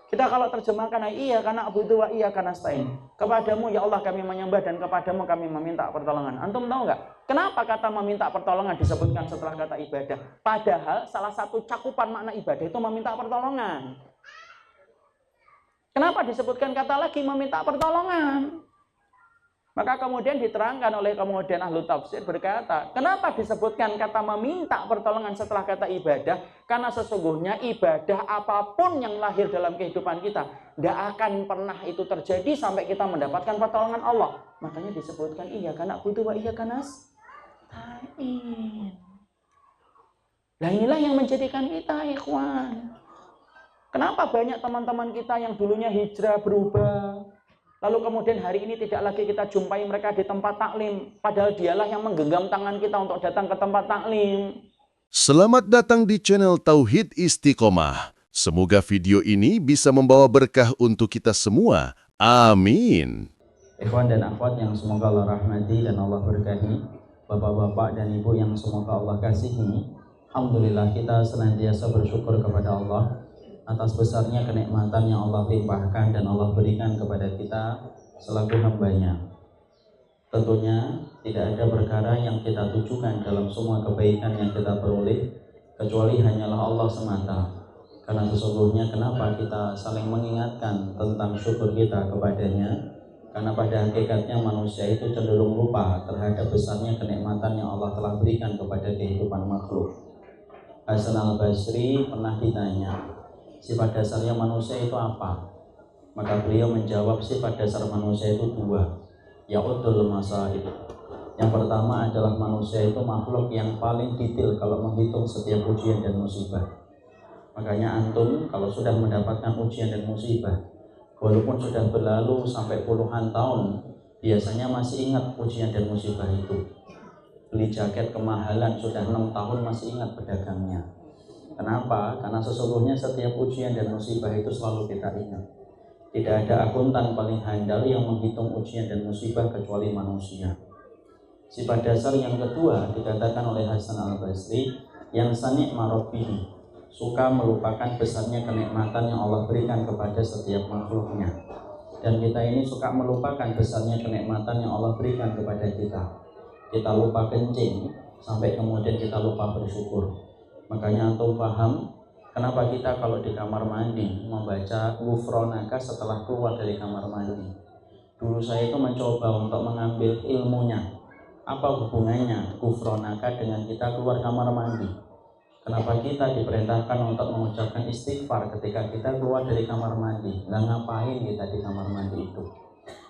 Kita kalau terjemahkan, iya karena butuh wa iya karena nasta'in. Kepadamu ya Allah kami menyembah dan kepadamu kami meminta pertolongan. Antum tahu nggak? Kenapa kata meminta pertolongan disebutkan setelah kata ibadah? Padahal salah satu cakupan makna ibadah itu meminta pertolongan. Kenapa disebutkan kata lagi meminta pertolongan? Maka kemudian diterangkan oleh kemudian ahlu tafsir berkata, kenapa disebutkan kata meminta pertolongan setelah kata ibadah? Karena sesungguhnya ibadah apapun yang lahir dalam kehidupan kita, tidak akan pernah itu terjadi sampai kita mendapatkan pertolongan Allah. Makanya disebutkan iya karena butuh wa iya karena nasta'in. Nah inilah yang menjadikan kita ikhwan. Kenapa banyak teman-teman kita yang dulunya hijrah berubah, lalu kemudian hari ini tidak lagi kita jumpai mereka di tempat taklim, padahal dialah yang menggenggam tangan kita untuk datang ke tempat taklim. Selamat datang di channel Tauhid Istiqomah. Semoga video ini bisa membawa berkah untuk kita semua. Amin. Ikhwan dan akhwat yang semoga Allah rahmati dan Allah berkahi, bapak-bapak dan ibu yang semoga Allah kasihi, alhamdulillah kita senantiasa bersyukur kepada Allah atas besarnya kenikmatan yang Allah limpahkan dan Allah berikan kepada kita selaku hambanya. Tentunya tidak ada perkara yang kita tujukan dalam semua kebaikan yang kita peroleh kecuali hanyalah Allah semata. Karena sesungguhnya kenapa kita saling mengingatkan tentang syukur kita kepadanya? Karena pada hakikatnya manusia itu cenderung lupa terhadap besarnya kenikmatan yang Allah telah berikan kepada kehidupan makhluk. Hasan al-Basri pernah ditanya, sifat dasarnya manusia itu apa? Maka beliau menjawab, sifat dasar manusia itu dua, ya'udul masaib. Yang pertama adalah manusia itu makhluk yang paling detail kalau menghitung setiap ujian dan musibah. Makanya antum kalau sudah mendapatkan ujian dan musibah, walaupun sudah berlalu sampai puluhan tahun, biasanya masih ingat ujian dan musibah itu. Beli jaket kemahalan sudah 6 tahun masih ingat pedagangnya. Kenapa? Karena sesungguhnya setiap ujian dan musibah itu selalu kita ingat. Tidak ada akuntan paling handal yang menghitung ujian dan musibah kecuali manusia. Sifat dasar yang kedua dikatakan oleh Hasan al-Basri, yang sani' marabbihi, suka melupakan besarnya kenikmatan yang Allah berikan kepada setiap makhluknya. Dan kita ini suka melupakan besarnya kenikmatan yang Allah berikan kepada kita. Kita lupa kencing sampai kemudian kita lupa bersyukur. Makanya antum paham kenapa kita kalau di kamar mandi membaca ghufronaka setelah keluar dari kamar mandi. Dulu saya itu mencoba untuk mengambil ilmunya. Apa hubungannya ghufronaka dengan kita keluar kamar mandi? Kenapa kita diperintahkan untuk mengucapkan istighfar ketika kita keluar dari kamar mandi? Dan ngapain kita di kamar mandi itu?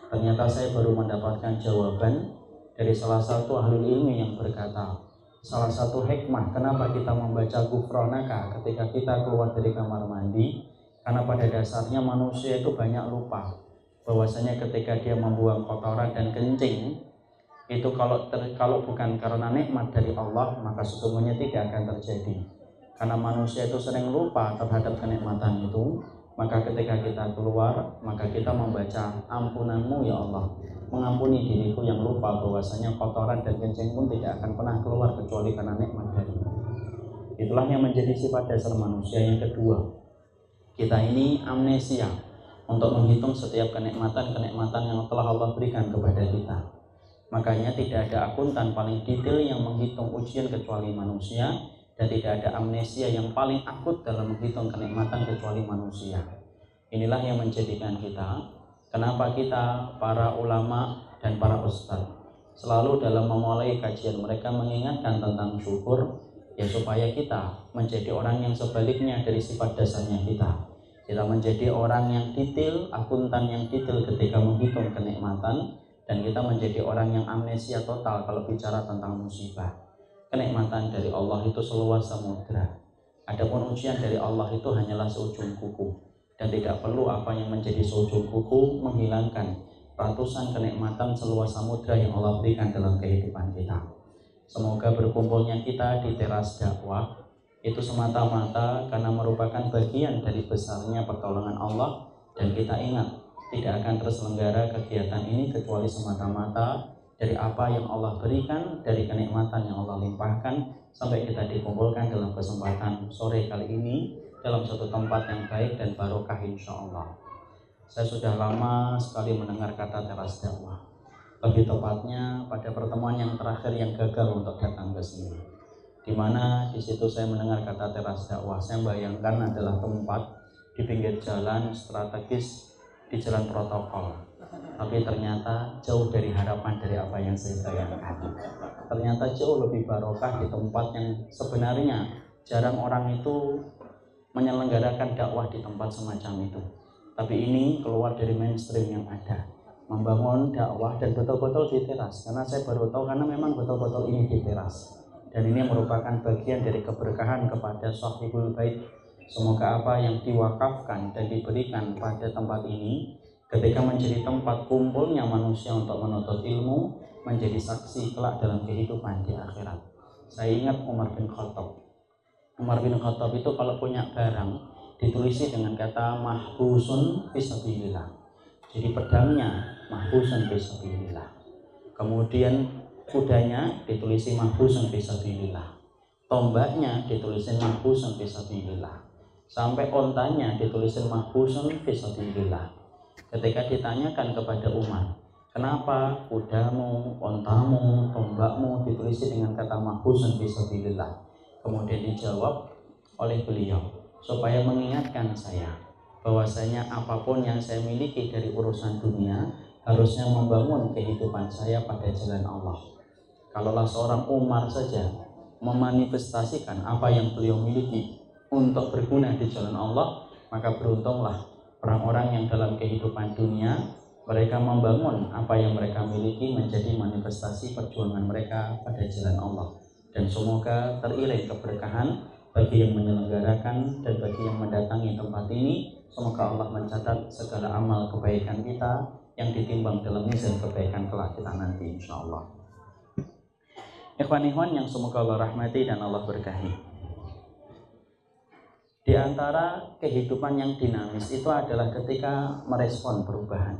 Ternyata saya baru mendapatkan jawaban dari salah satu ahli ilmu yang berkata, salah satu hikmah kenapa kita membaca ghufronaka ketika kita keluar dari kamar mandi, karena pada dasarnya manusia itu banyak lupa bahwasanya ketika dia membuang kotoran dan kencing itu kalau bukan karena nikmat dari Allah, maka sesungguhnya tidak akan terjadi. Karena manusia itu sering lupa terhadap kenikmatan itu, maka ketika kita keluar, maka kita membaca ampunanmu ya Allah, mengampuni diriku yang lupa bahwasanya kotoran dan kencing pun tidak akan pernah keluar kecuali karena nikmat darimu. Itulah yang menjadi sifat dasar manusia. Yang kedua, kita ini amnesia untuk menghitung setiap kenikmatan-kenikmatan yang telah Allah berikan kepada kita. Makanya tidak ada akuntan paling detail yang menghitung ujian kecuali manusia, dan tidak ada amnesia yang paling akut dalam menghitung kenikmatan kecuali manusia. Inilah yang menjadikan kita, kenapa kita para ulama dan para ustadz selalu dalam memulai kajian mereka mengingatkan tentang syukur, ya supaya kita menjadi orang yang sebaliknya dari sifat dasarnya kita. Kita menjadi orang yang detail, akuntan yang detail ketika menghitung kenikmatan, dan kita menjadi orang yang amnesia total kalau bicara tentang musibah. Kenikmatan dari Allah itu seluas samudra. Adapun ujian dari Allah itu hanyalah seujung kuku, dan tidak perlu apa yang menjadi seujung kuku menghilangkan ratusan kenikmatan seluas samudra yang Allah berikan dalam kehidupan kita. Semoga berkumpulnya kita di teras dakwah itu semata-mata karena merupakan bagian dari besarnya pertolongan Allah, dan kita ingat tidak akan terselenggara kegiatan ini kecuali semata-mata dari apa yang Allah berikan, dari kenikmatan yang Allah limpahkan, sampai kita dikumpulkan dalam kesempatan sore kali ini dalam satu tempat yang baik dan barokah insya Allah. Saya sudah lama sekali mendengar kata teras dakwah. Lebih tepatnya pada pertemuan yang terakhir yang gagal untuk datang ke sini. Di mana di situ saya mendengar kata teras dakwah. Saya bayangkan adalah tempat di pinggir jalan strategis di jalan protokol. Tapi ternyata jauh dari harapan dari apa yang saya bayangkan. Ternyata jauh lebih barokah di tempat yang sebenarnya jarang orang itu menyelenggarakan dakwah di tempat semacam itu. Tapi ini keluar dari mainstream yang ada, membangun dakwah dan betul-betul di teras. Karena saya baru tahu karena memang betul-betul ini di teras. Dan ini merupakan bagian dari keberkahan kepada Shahibul Bait. Semoga apa yang diwakafkan dan diberikan pada tempat ini ketika menjadi tempat kumpulnya manusia untuk menuntut ilmu, menjadi saksi kelak dalam kehidupan di akhirat. Saya ingat Umar bin Khattab. Umar bin Khattab itu kalau punya barang ditulisi dengan kata mahbusun fisabilillah. Jadi pedangnya mahbusun fisabilillah. Kemudian kudanya ditulisi mahbusun fisabilillah. Tombaknya ditulisi mahbusun fisabilillah. Sampai ontanya ditulisi mahbusun fisabilillah. Ketika ditanyakan kepada Umar, kenapa kudamu, ontamu, tombakmu ditulisi dengan kata mahbusun fisabilillah? Kemudian dijawab oleh beliau, supaya mengingatkan saya bahwasanya apapun yang saya miliki dari urusan dunia harusnya membangun kehidupan saya pada jalan Allah. Kalaulah seorang Umar saja memanifestasikan apa yang beliau miliki untuk berguna di jalan Allah, maka beruntunglah orang-orang yang dalam kehidupan dunia mereka membangun apa yang mereka miliki menjadi manifestasi perjuangan mereka pada jalan Allah. Dan semoga teriring keberkahan bagi yang menyelenggarakan dan bagi yang mendatangi tempat ini. Semoga Allah mencatat segala amal kebaikan kita yang ditimbang dalam mizan kebaikan kelak kita nanti insya Allah. Ikhwan-ikhwan yang semoga Allah rahmati dan Allah berkahi. Di antara kehidupan yang dinamis itu adalah ketika merespon perubahan.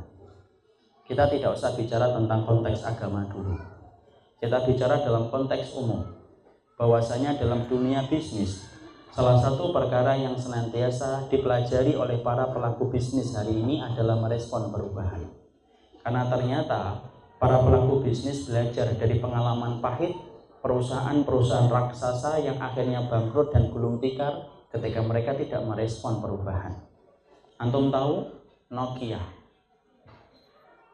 Kita tidak usah bicara tentang konteks agama dulu. Kita bicara dalam konteks umum. Bahwasanya dalam dunia bisnis, salah satu perkara yang senantiasa dipelajari oleh para pelaku bisnis hari ini adalah merespon perubahan. Karena ternyata para pelaku bisnis belajar dari pengalaman pahit perusahaan-perusahaan raksasa yang akhirnya bangkrut dan gulung tikar ketika mereka tidak merespon perubahan. Antum tahu Nokia,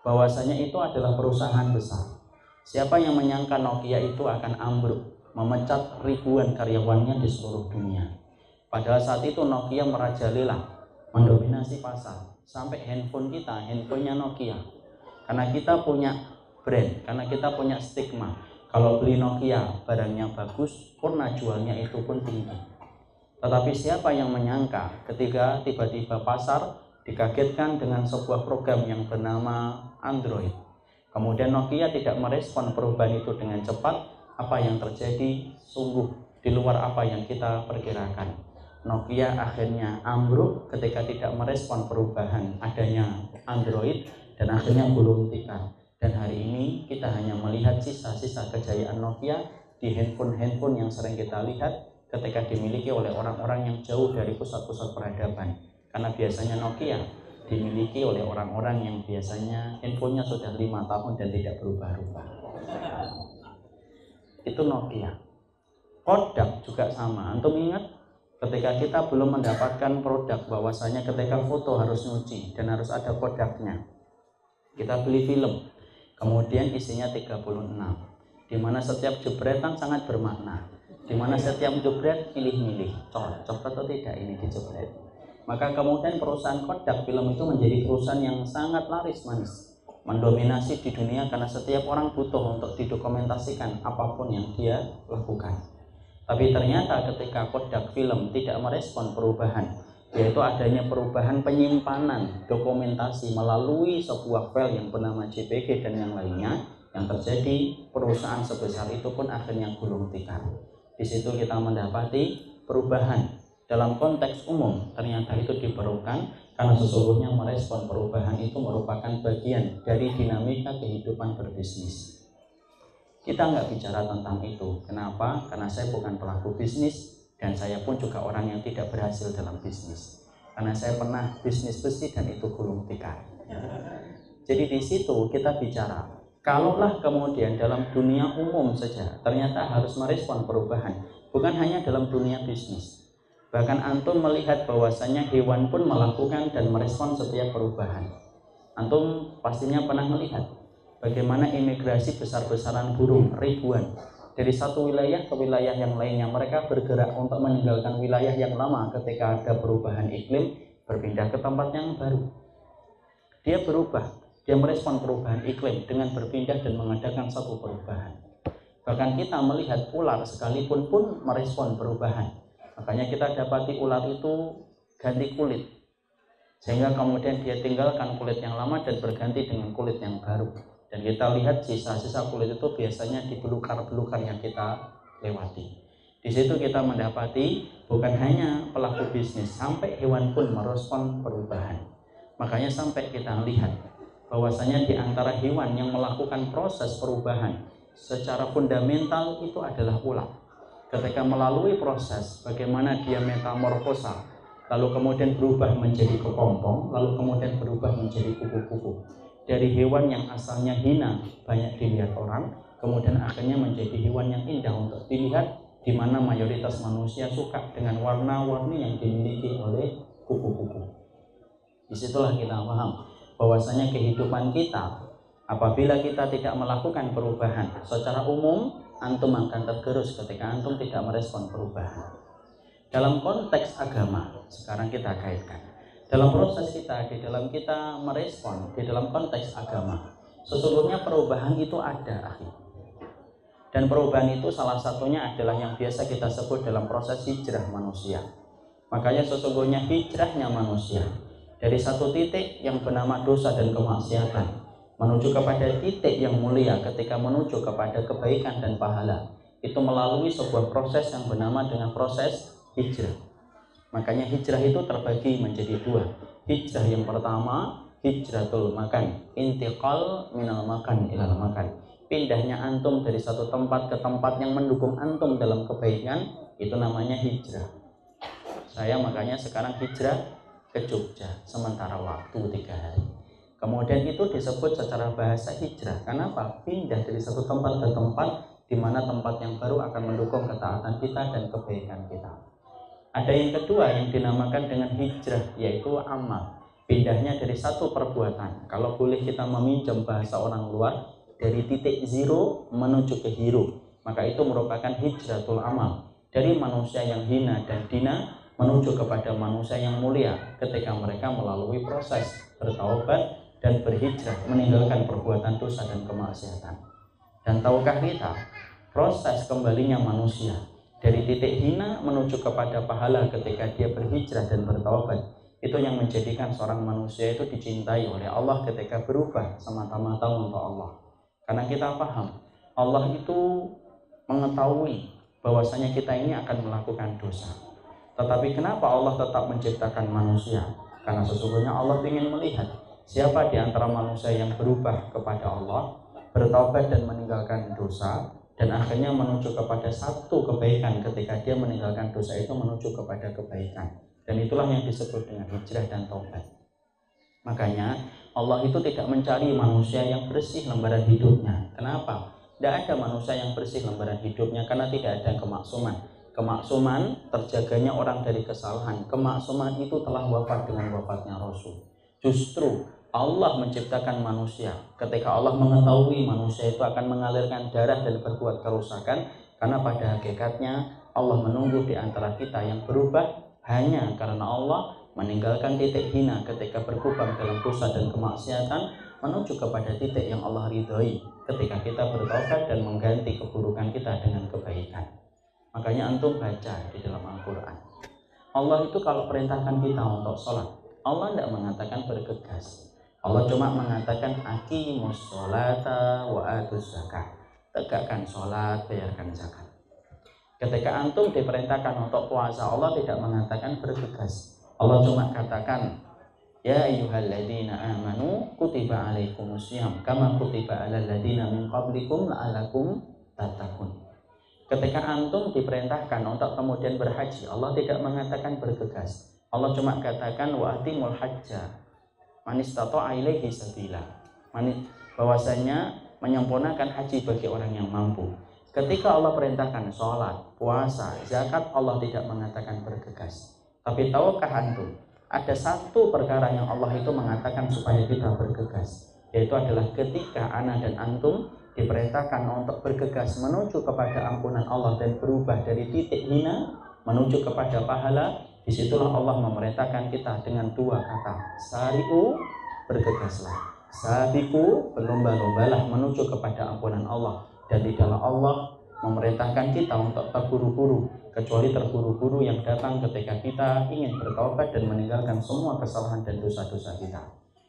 bahwasanya itu adalah perusahaan besar. Siapa yang menyangka Nokia itu akan ambruk, memecat ribuan karyawannya di seluruh dunia. Padahal saat itu Nokia merajalela, mendominasi pasar. Sampai handphone kita, handphonenya Nokia. Karena kita punya brand, karena kita punya stigma. Kalau beli Nokia, barangnya bagus, kurna jualnya itu pun tinggi. Tetapi siapa yang menyangka ketika tiba-tiba pasar dikagetkan dengan sebuah program yang bernama Android. Kemudian Nokia tidak merespon perubahan itu dengan cepat. Apa yang terjadi sungguh di luar apa yang kita perkirakan. Nokia akhirnya ambruk ketika tidak merespon perubahan adanya Android dan akhirnya gulung tikar. Dan hari ini kita hanya melihat sisa-sisa kejayaan Nokia di handphone-handphone yang sering kita lihat ketika dimiliki oleh orang-orang yang jauh dari pusat-pusat peradaban. Karena biasanya Nokia dimiliki oleh orang-orang yang biasanya handphonenya sudah 5 tahun dan tidak berubah-ubah. Itu Nokia. Kodak juga sama. Antum ingat ketika kita belum mendapatkan produk bahwasanya ketika foto harus nyuci dan harus ada kodaknya. Kita beli film, kemudian isinya 36, di mana setiap jebretan sangat bermakna. Di mana setiap jebret milih-milih, cocok atau tidak ini dijebret. Maka kemudian perusahaan Kodak film itu menjadi perusahaan yang sangat laris manis, mendominasi di dunia karena setiap orang butuh untuk didokumentasikan apapun yang dia lakukan. Tapi ternyata ketika Kodak film tidak merespon perubahan, yaitu adanya perubahan penyimpanan dokumentasi melalui sebuah file yang bernama JPG dan yang lainnya, yang terjadi perusahaan sebesar itu pun akhirnya gulung tikar. Di situ kita mendapati perubahan dalam konteks umum ternyata itu diperlukan karena sesungguhnya merespon perubahan itu merupakan bagian dari dinamika kehidupan berbisnis. Kita nggak bicara tentang itu. Kenapa? Karena saya bukan pelaku bisnis Dan saya pun juga orang yang tidak berhasil dalam bisnis. Karena saya pernah bisnis besi dan itu gulung tikar. Jadi di situ kita bicara, kalaulah kemudian dalam dunia umum saja ternyata harus merespon perubahan, bukan hanya dalam dunia bisnis. Bahkan antum melihat bahwasanya hewan pun melakukan dan merespon setiap perubahan. Antum pastinya pernah melihat bagaimana imigrasi besar-besaran burung ribuan dari satu wilayah ke wilayah yang lainnya. Mereka bergerak untuk meninggalkan wilayah yang lama ketika ada perubahan iklim, berpindah ke tempat yang baru. Dia berubah, dia merespon perubahan iklim dengan berpindah dan mengadakan satu perubahan. Bahkan kita melihat ular sekalipun pun merespon perubahan. Makanya kita dapati ular itu ganti kulit, sehingga kemudian dia tinggalkan kulit yang lama dan berganti dengan kulit yang baru. Dan kita lihat sisa-sisa kulit itu biasanya di belukar-belukar yang kita lewati. Di situ kita mendapati bukan hanya pelaku bisnis, sampai hewan pun merespon perubahan. Makanya sampai kita lihat bahwasanya di antara hewan yang melakukan proses perubahan secara fundamental itu adalah ular. Ketika melalui proses bagaimana dia metamorfosa, lalu kemudian berubah menjadi kepompong, lalu kemudian berubah menjadi kupu-kupu. Dari hewan yang asalnya hina, banyak dilihat orang, kemudian akhirnya menjadi hewan yang indah untuk dilihat, di mana mayoritas manusia suka dengan warna-warni yang dimiliki oleh kupu-kupu. Disitulah kita paham bahwasanya kehidupan kita, apabila kita tidak melakukan perubahan secara umum, antum akan tergerus ketika antum tidak merespon perubahan. Dalam konteks agama, sekarang kita kaitkan. Dalam proses kita, di dalam kita merespon, di dalam konteks agama, sesungguhnya perubahan itu ada, akhi. Dan perubahan itu salah satunya adalah yang biasa kita sebut dalam proses hijrah manusia. Makanya sesungguhnya hijrahnya manusia dari satu titik yang bernama dosa dan kemaksiatan menuju kepada titik yang mulia ketika menuju kepada kebaikan dan pahala, itu melalui sebuah proses yang bernama dengan proses hijrah. Makanya hijrah itu terbagi menjadi dua. Hijrah yang pertama, hijratul makan, intiqal minal makan ilal makan. Pindahnya antum dari satu tempat ke tempat yang mendukung antum dalam kebaikan, itu namanya hijrah. Saya makanya sekarang hijrah ke Jogja sementara waktu 3 hari. Kemudian itu disebut secara bahasa hijrah. Kenapa? Pindah dari satu tempat ke tempat di mana tempat yang baru akan mendukung ketaatan kita dan kebaikan kita. Ada yang kedua yang dinamakan dengan hijrah, yaitu amal. Pindahnya dari satu perbuatan. Kalau boleh kita meminjam bahasa orang luar, dari titik zero menuju ke hero, maka itu merupakan hijratul amal. Dari manusia yang hina dan dina menuju kepada manusia yang mulia ketika mereka melalui proses bertaubat dan berhijrah, meninggalkan perbuatan dosa dan kemaksiatan. Dan tahukah kita, proses kembalinya manusia dari titik hina menuju kepada pahala ketika dia berhijrah dan bertaubat, itu yang menjadikan seorang manusia itu dicintai oleh Allah ketika berubah semata-mata untuk Allah. Karena kita paham, Allah itu mengetahui bahwasanya kita ini akan melakukan dosa. Tetapi kenapa Allah tetap menciptakan manusia? Karena sesungguhnya Allah ingin melihat siapa di antara manusia yang berubah kepada Allah, bertaubat dan meninggalkan dosa, dan akhirnya menuju kepada satu kebaikan ketika dia meninggalkan dosa itu menuju kepada kebaikan. Dan itulah yang disebut dengan hijrah dan taubat. Makanya Allah itu tidak mencari manusia yang bersih lembaran hidupnya. Kenapa? Tidak ada manusia yang bersih lembaran hidupnya karena tidak ada kemaksuman. Kemaksuman terjaganya orang dari kesalahan. Kemaksuman itu telah wafat dengan wafatnya Rasul. Justru Allah menciptakan manusia ketika Allah mengetahui manusia itu akan mengalirkan darah dan berbuat kerusakan, karena pada hakikatnya Allah menunggu di antara kita yang berubah hanya karena Allah meninggalkan titik hina ketika berkubang dalam dosa dan kemaksiatan menuju kepada titik yang Allah ridhoi ketika kita bertaubat dan mengganti keburukan kita dengan kebaikan. Makanya antum baca di dalam Al-Quran, Allah itu kalau perintahkan kita untuk sholat, Allah tidak mengatakan bergegas. Allah cuma mengatakan aqimus sholata wa atuz zakah, tegakkan sholat, bayarkan zakat. Ketika antum diperintahkan untuk puasa, Allah tidak mengatakan bergegas. Allah cuma katakan, ya ayyuhalladzina amanu kutiba alaikumussyam kama kutiba alal ladzina min qablikum la'allakum tattaqun. Ketika antum diperintahkan untuk kemudian berhaji, Allah tidak mengatakan bergegas. Allah cuma katakan wa atimul hajja man istata'a ilaihi sabila. Bahwasanya menyempurnakan haji bagi orang yang mampu. Ketika Allah perintahkan sholat, puasa, zakat, Allah tidak mengatakan bergegas. Tapi tahukah antum, ada satu perkara yang Allah itu mengatakan supaya kita bergegas, yaitu adalah ketika ana dan antum diperintahkan untuk bergegas menuju kepada ampunan Allah dan berubah dari titik hina menuju kepada pahala. Disitulah Allah memerintahkan kita dengan dua kata, sari'u, bergegaslah, sabiqu, berlomba-lombalah menuju kepada ampunan Allah. Dan tidaklah Allah memerintahkan kita untuk terburu-buru, kecuali terburu-buru yang datang ketika kita ingin bertaubat dan meninggalkan semua kesalahan dan dosa-dosa kita.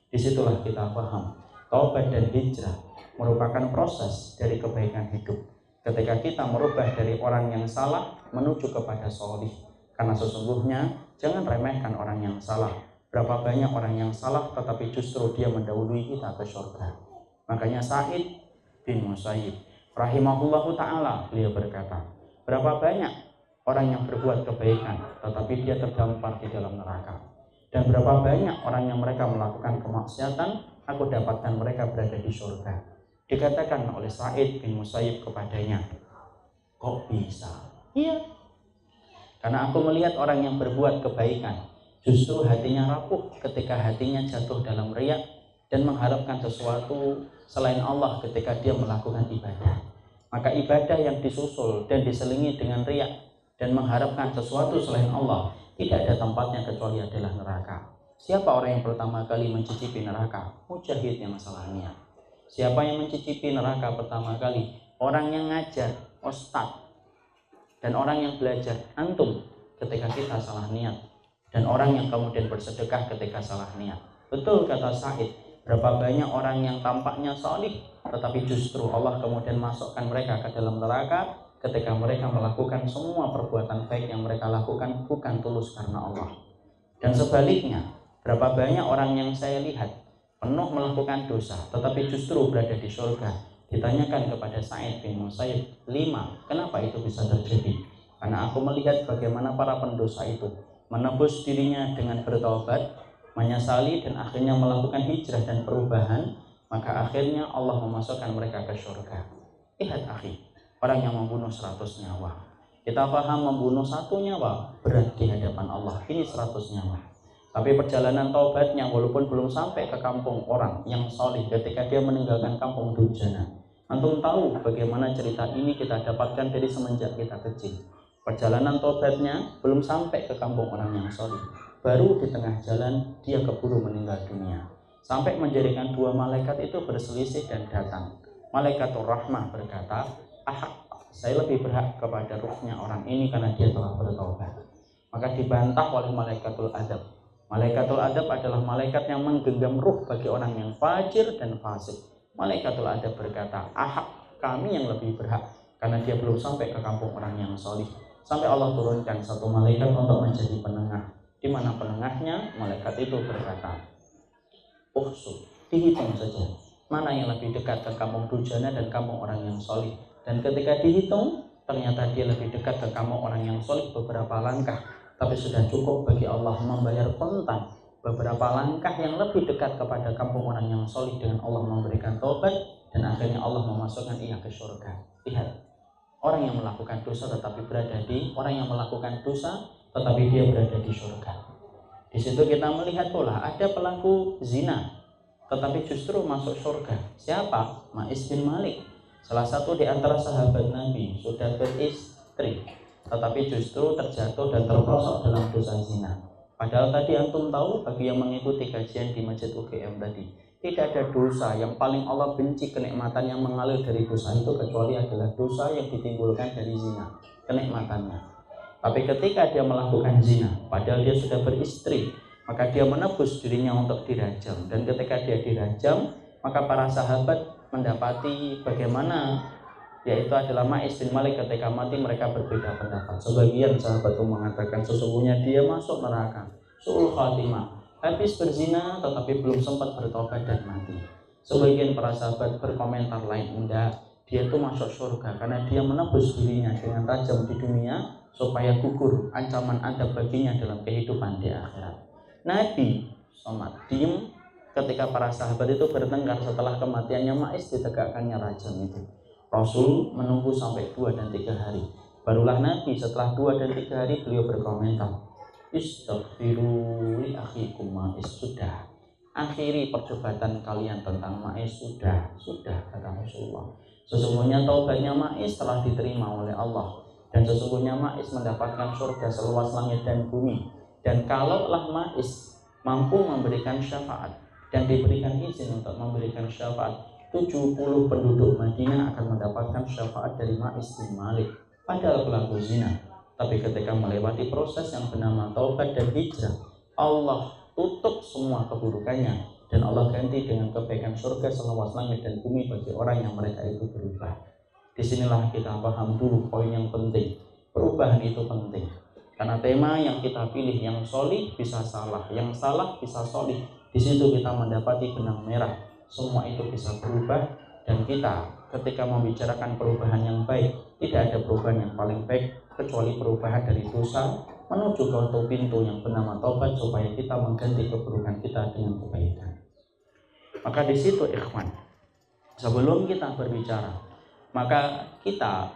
Disitulah kita paham, taubat dan hijrah merupakan proses dari kebaikan hidup. Ketika kita merubah dari orang yang salah menuju kepada sholih. Karena sesungguhnya jangan remehkan orang yang salah. Berapa banyak orang yang salah tetapi justru dia mendahului kita ke surga. Makanya Sa'id bin Musayyib rahimahullahu ta'ala, beliau berkata, berapa banyak orang yang berbuat kebaikan tetapi dia terdampar di dalam neraka, dan berapa banyak orang yang mereka melakukan kemaksiatan, aku dapatkan mereka berada di surga. Dikatakan oleh Sa'id bin Musayyib kepadanya, kok bisa? Iya, karena aku melihat orang yang berbuat kebaikan justru hatinya rapuh ketika hatinya jatuh dalam riya dan mengharapkan sesuatu selain Allah ketika dia melakukan ibadah. Maka ibadah yang disusul dan diselingi dengan riya dan mengharapkan sesuatu selain Allah tidak ada tempatnya kecuali adalah neraka. Siapa orang yang pertama kali mencicipi neraka? Mujahid yang masalah niat. Siapa yang mencicipi neraka pertama kali? Orang yang ngajar, ustadz, dan orang yang belajar, antum, ketika kita salah niat, dan orang yang kemudian bersedekah ketika salah niat. Betul kata Sa'id, berapa banyak orang yang tampaknya salih tetapi justru Allah kemudian masukkan mereka ke dalam neraka ketika mereka melakukan semua perbuatan baik yang mereka lakukan bukan tulus karena Allah. Dan sebaliknya, berapa banyak orang yang saya lihat penuh melakukan dosa tetapi justru berada di surga. Ditanyakan kepada Sa'id bin Musayyib, 5, kenapa itu bisa terjadi? Karena aku melihat bagaimana para pendosa itu menebus dirinya dengan bertaubat, menyesali dan akhirnya melakukan hijrah dan perubahan, maka akhirnya Allah memasukkan mereka ke surga. Lihat akhi, orang yang membunuh 100 nyawa. Kita paham membunuh 1 nyawa berat di hadapan Allah, ini 100 nyawa. Tapi perjalanan taubatnya walaupun belum sampai ke kampung orang yang solih ketika dia meninggalkan kampung durjana. Antum tahu bagaimana cerita ini kita dapatkan dari semenjak kita kecil. Perjalanan taubatnya belum sampai ke kampung orang yang solih. Baru di tengah jalan dia keburu meninggal dunia. Sampai menjadikan 2 malaikat itu berselisih dan datang. Malaikatur Rahmah berkata, saya lebih berhak kepada ruhnya orang ini karena dia telah bertaubat. Maka dibantah oleh Malaikatul Adab. Malaikatul Adab adalah malaikat yang menggenggam ruh bagi orang yang fajir dan fasik. Malaikatul Adab berkata, kami yang lebih berhak karena dia belum sampai ke kampung orang yang solih. Sampai Allah turunkan 1 malaikat untuk menjadi penengah. Di mana penengahnya, malaikat itu berkata, dihitung saja mana yang lebih dekat ke kampung durjana dan kampung orang yang solih. Dan ketika dihitung, ternyata dia lebih dekat ke kampung orang yang solih beberapa langkah. Tapi sudah cukup bagi Allah membayar kontan beberapa langkah yang lebih dekat kepada kampung orang yang solih dengan Allah memberikan taubat dan akhirnya Allah memasukkan ia ke surga. Lihat, orang yang melakukan dosa tetapi berada di orang yang melakukan dosa tetapi dia berada di surga. Di situ kita melihat pula ada pelaku zina tetapi justru masuk surga. Siapa? Ma'is bin Malik, salah satu di antara sahabat Nabi, sudah beristri tetapi justru terjatuh dan terperosok dalam dosa zina. Padahal tadi antum tahu bagi yang mengikuti kajian di Masjid UGM tadi, tidak ada dosa yang paling Allah benci kenikmatan yang mengalir dari dosa itu kecuali adalah dosa yang ditimbulkan dari zina, kenikmatannya. Tapi ketika dia melakukan zina, padahal dia sudah beristri, maka dia menebus dirinya untuk dirajam. Dan ketika dia dirajam, maka para sahabat mendapati bagaimana yaitu adalah Ma'is bin Malik ketika mati mereka berbeda pendapat. Sebagian sahabat itu mengatakan sesungguhnya dia masuk neraka, su'ul khatimah, habis berzina tetapi belum sempat bertobat dan mati. Sebagian para sahabat berkomentar lain, enggak, dia itu masuk surga karena dia menebus dirinya dengan tajam di dunia supaya gugur ancaman adab baginya dalam kehidupan di akhirat. Nabi somat diem ketika para sahabat itu bertengkar setelah kematiannya Ma'is ditegakkannya rajam itu. Rasul menunggu sampai 2 dan 3 hari. Barulah Nabi setelah 2 dan 3 hari beliau berkomentar, istaghfiru li akhikum Ma'is, sudah. Akhiri perdebatan kalian tentang Ma'is, sudah kata Rasulullah. Sesungguhnya taubatnya Ma'is telah diterima oleh Allah, dan sesungguhnya Ma'is mendapatkan surga seluas langit dan bumi. Dan kalaulah Ma'is mampu memberikan syafaat dan diberikan izin untuk memberikan syafaat, 70 penduduk Madinah akan mendapatkan syafaat dari Ma'is bin Malik, padahal pelaku zina. Tapi ketika melewati proses yang bernama taubat dan hijrah, Allah tutup semua keburukannya dan Allah ganti dengan kebaikan surga seluas langit dan bumi bagi orang yang mereka itu berubah. Disinilah kita paham dulu poin yang penting. Perubahan itu penting. Karena tema yang kita pilih, yang solih bisa salah, yang salah bisa solih. Di situ kita mendapati benang merah. Semua itu bisa berubah, dan kita ketika membicarakan perubahan yang baik, tidak ada perubahan yang paling baik kecuali perubahan dari dosa menuju ke pintu yang bernama taubat supaya kita mengganti keburukan kita dengan kebaikan. Maka di situ ikhwan, sebelum kita berbicara, maka kita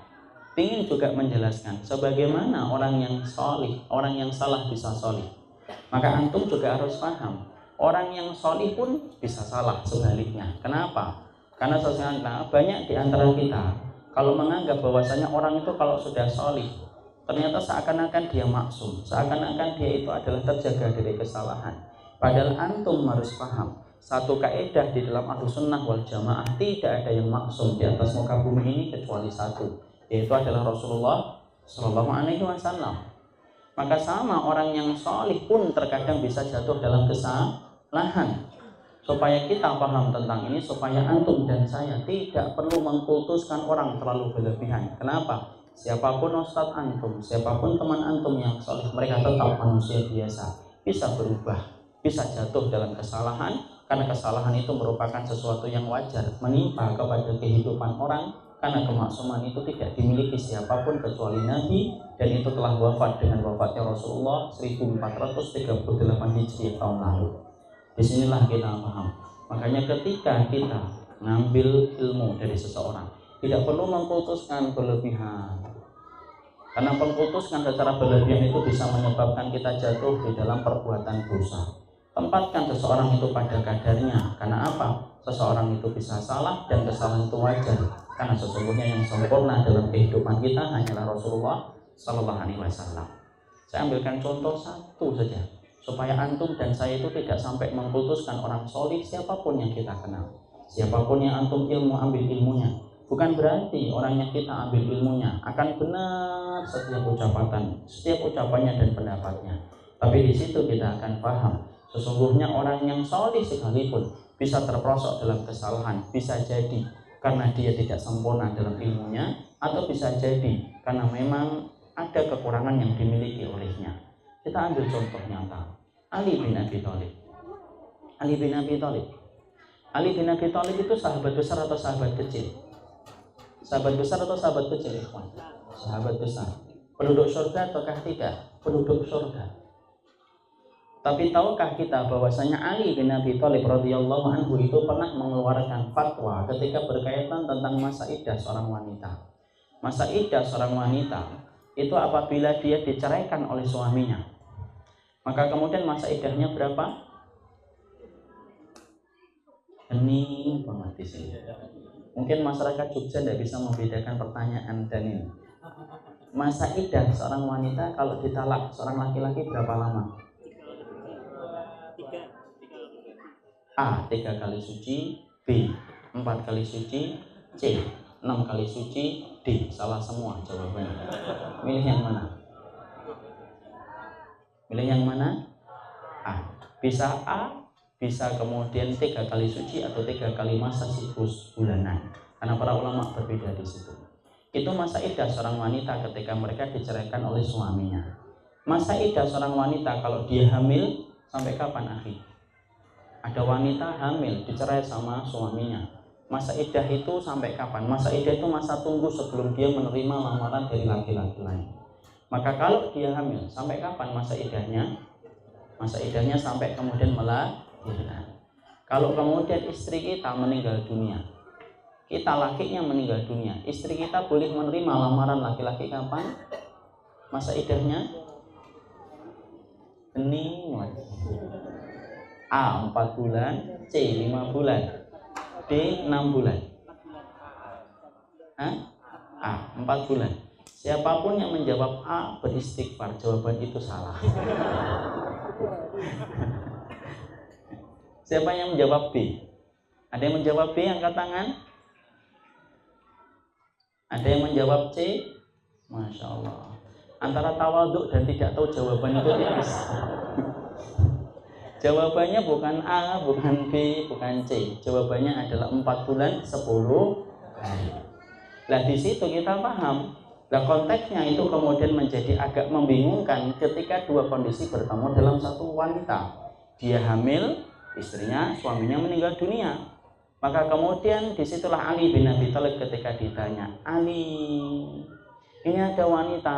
ingin juga menjelaskan sebagaimana orang yang solih, orang yang salah bisa solih. Maka antum juga harus paham, orang yang solih pun bisa salah sebaliknya. Kenapa? Karena sesungguhnya banyak di antara kita kalau menganggap bahwasanya orang itu kalau sudah solih, ternyata seakan-akan dia maksum, seakan-akan dia itu adalah terjaga dari kesalahan. Padahal antum harus paham, satu kaidah di dalam Ahlus Sunnah wal Jamaah, tidak ada yang maksum di atas muka bumi ini kecuali satu, yaitu adalah Rasulullah Shallallahu Alaihi Wasallam. Maka sama orang yang solih pun terkadang bisa jatuh dalam kesalahan. Supaya kita paham tentang ini, supaya antum dan saya tidak perlu mengkultuskan orang terlalu berlebihan. Kenapa? Siapapun ustadz antum, siapapun teman antum yang solih, mereka tetap manusia biasa, bisa berubah, bisa jatuh dalam kesalahan, karena kesalahan itu merupakan sesuatu yang wajar menimpa kepada kehidupan orang, karena kemaksuman itu tidak dimiliki siapapun kecuali Nabi, dan itu telah wafat dengan wafatnya Rasulullah 1438 Hijriah tahun lalu. Disinilah kita paham. Makanya ketika kita ngambil ilmu dari seseorang, tidak perlu mengkultuskan berlebihan, karena mengkultuskan secara berlebihan itu bisa menyebabkan kita jatuh di dalam perbuatan dosa. Tempatkan seseorang itu pada kadarnya. Karena apa? Seseorang itu bisa salah dan kesalahan itu wajar. Karena sesungguhnya yang sempurna dalam kehidupan kita hanyalah Rasulullah Sallallahu Alaihi Wasallam. Saya ambilkan contoh satu saja, supaya antum dan saya itu tidak sampai mengkultuskan orang solih siapapun yang kita kenal, siapapun yang antum ambil ilmunya. Bukan berarti orang yang kita ambil ilmunya akan benar setiap ucapannya dan pendapatnya. Tapi di situ kita akan paham, sesungguhnya orang yang solih sekalipun bisa terperosok dalam kesalahan, bisa jadi karena dia tidak sempurna dalam ilmunya, atau bisa jadi karena memang ada kekurangan yang dimiliki olehnya. Kita ambil contoh nyata, Ali bin Abi Thalib. Ali bin Abi Thalib itu sahabat besar atau sahabat kecil? Sahabat besar atau sahabat kecil, ikhwan? Sahabat besar. Penduduk surga ataukah tidak? Penduduk surga. Tapi tahukah kita bahwasanya Ali bin Abi Thalib radhiyallahu anhu itu pernah mengeluarkan fatwa ketika berkaitan tentang masa iddah seorang wanita. Masa iddah seorang wanita itu apabila dia diceraikan oleh suaminya, maka kemudian masa iddahnya berapa? Hening banget di sini. Mungkin masyarakat Jogja tidak bisa membedakan pertanyaan dan ini. Masa iddah seorang wanita kalau ditalak seorang laki-laki berapa lama? A. 3 kali suci, B. 4 kali suci, C. 6 kali suci, D. Salah semua jawabannya. Milih yang mana? Milih yang mana? A. Bisa A, bisa kemudian 3 kali suci atau 3 kali masa siklus bulanan. Karena para ulama berbeda di situ. Itu masa iddah seorang wanita ketika mereka diceraikan oleh suaminya. Masa iddah seorang wanita kalau dia hamil sampai kapan, akhi? Ada wanita hamil dicerai sama suaminya, Masa iddah itu sampai kapan? Masa iddah itu masa tunggu sebelum dia menerima lamaran dari laki-laki lain. Maka kalau dia hamil, sampai kapan masa iddahnya? Masa iddahnya sampai kemudian melahirkan. Kalau kemudian istri kita meninggal dunia, kita lakinya meninggal dunia, istri kita boleh menerima lamaran laki-laki kapan? Masa iddahnya? Hening lagi. A 4 bulan, C 5 bulan, D 6 bulan. A 4 bulan. Siapapun yang menjawab A beristighfar, jawaban itu salah. Siapa yang menjawab B? Ada yang menjawab B, angkat tangan. Ada yang menjawab C? Masya Allah. Antara tawaduk dan tidak tahu jawaban itu tipis. Jawabannya bukan A, bukan B, bukan C. Jawabannya adalah 4 bulan 10 hari. Nah di situ kita paham. Nah konteksnya itu kemudian menjadi agak membingungkan ketika dua kondisi bertemu dalam satu wanita. Dia hamil, istrinya, suaminya meninggal dunia. Maka kemudian disitulah Ali bin Abi Thalib ketika ditanya, Ali, ini ada wanita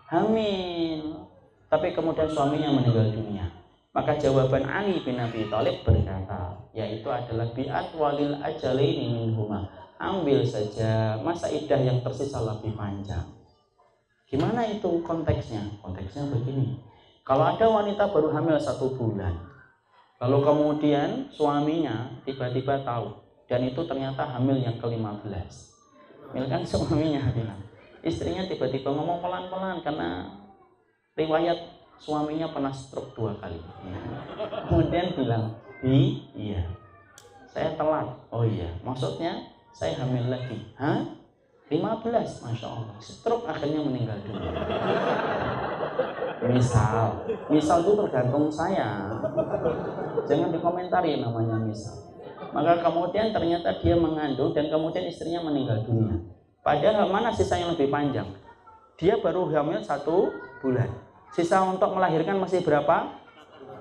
hamil, tapi kemudian suaminya meninggal dunia. Maka jawaban Ali bin Abi Thalib berkata, yaitu adalah bi'at walil ajalaini minhuma. Ambil saja masa iddah yang tersisa lebih panjang. Gimana itu konteksnya? Konteksnya begini. Kalau ada wanita baru hamil 1 bulan, lalu kemudian suaminya tiba-tiba tahu, dan itu ternyata hamil yang ke-15. Misalkan suaminya bilang, istrinya tiba-tiba ngomong pelan-pelan karena riwayat suaminya pernah stroke 2 kali. Kemudian bilang, iya, saya telat. Oh iya, maksudnya saya hamil lagi. 15, Masya Allah. Stroke akhirnya meninggal dunia. Misal itu tergantung saya. Jangan dikomentari namanya misal. Maka kemudian ternyata dia mengandung dan kemudian istrinya meninggal dunia. Padahal mana sisa yang lebih panjang? Dia baru hamil 1 bulan. Sisa untuk melahirkan masih berapa?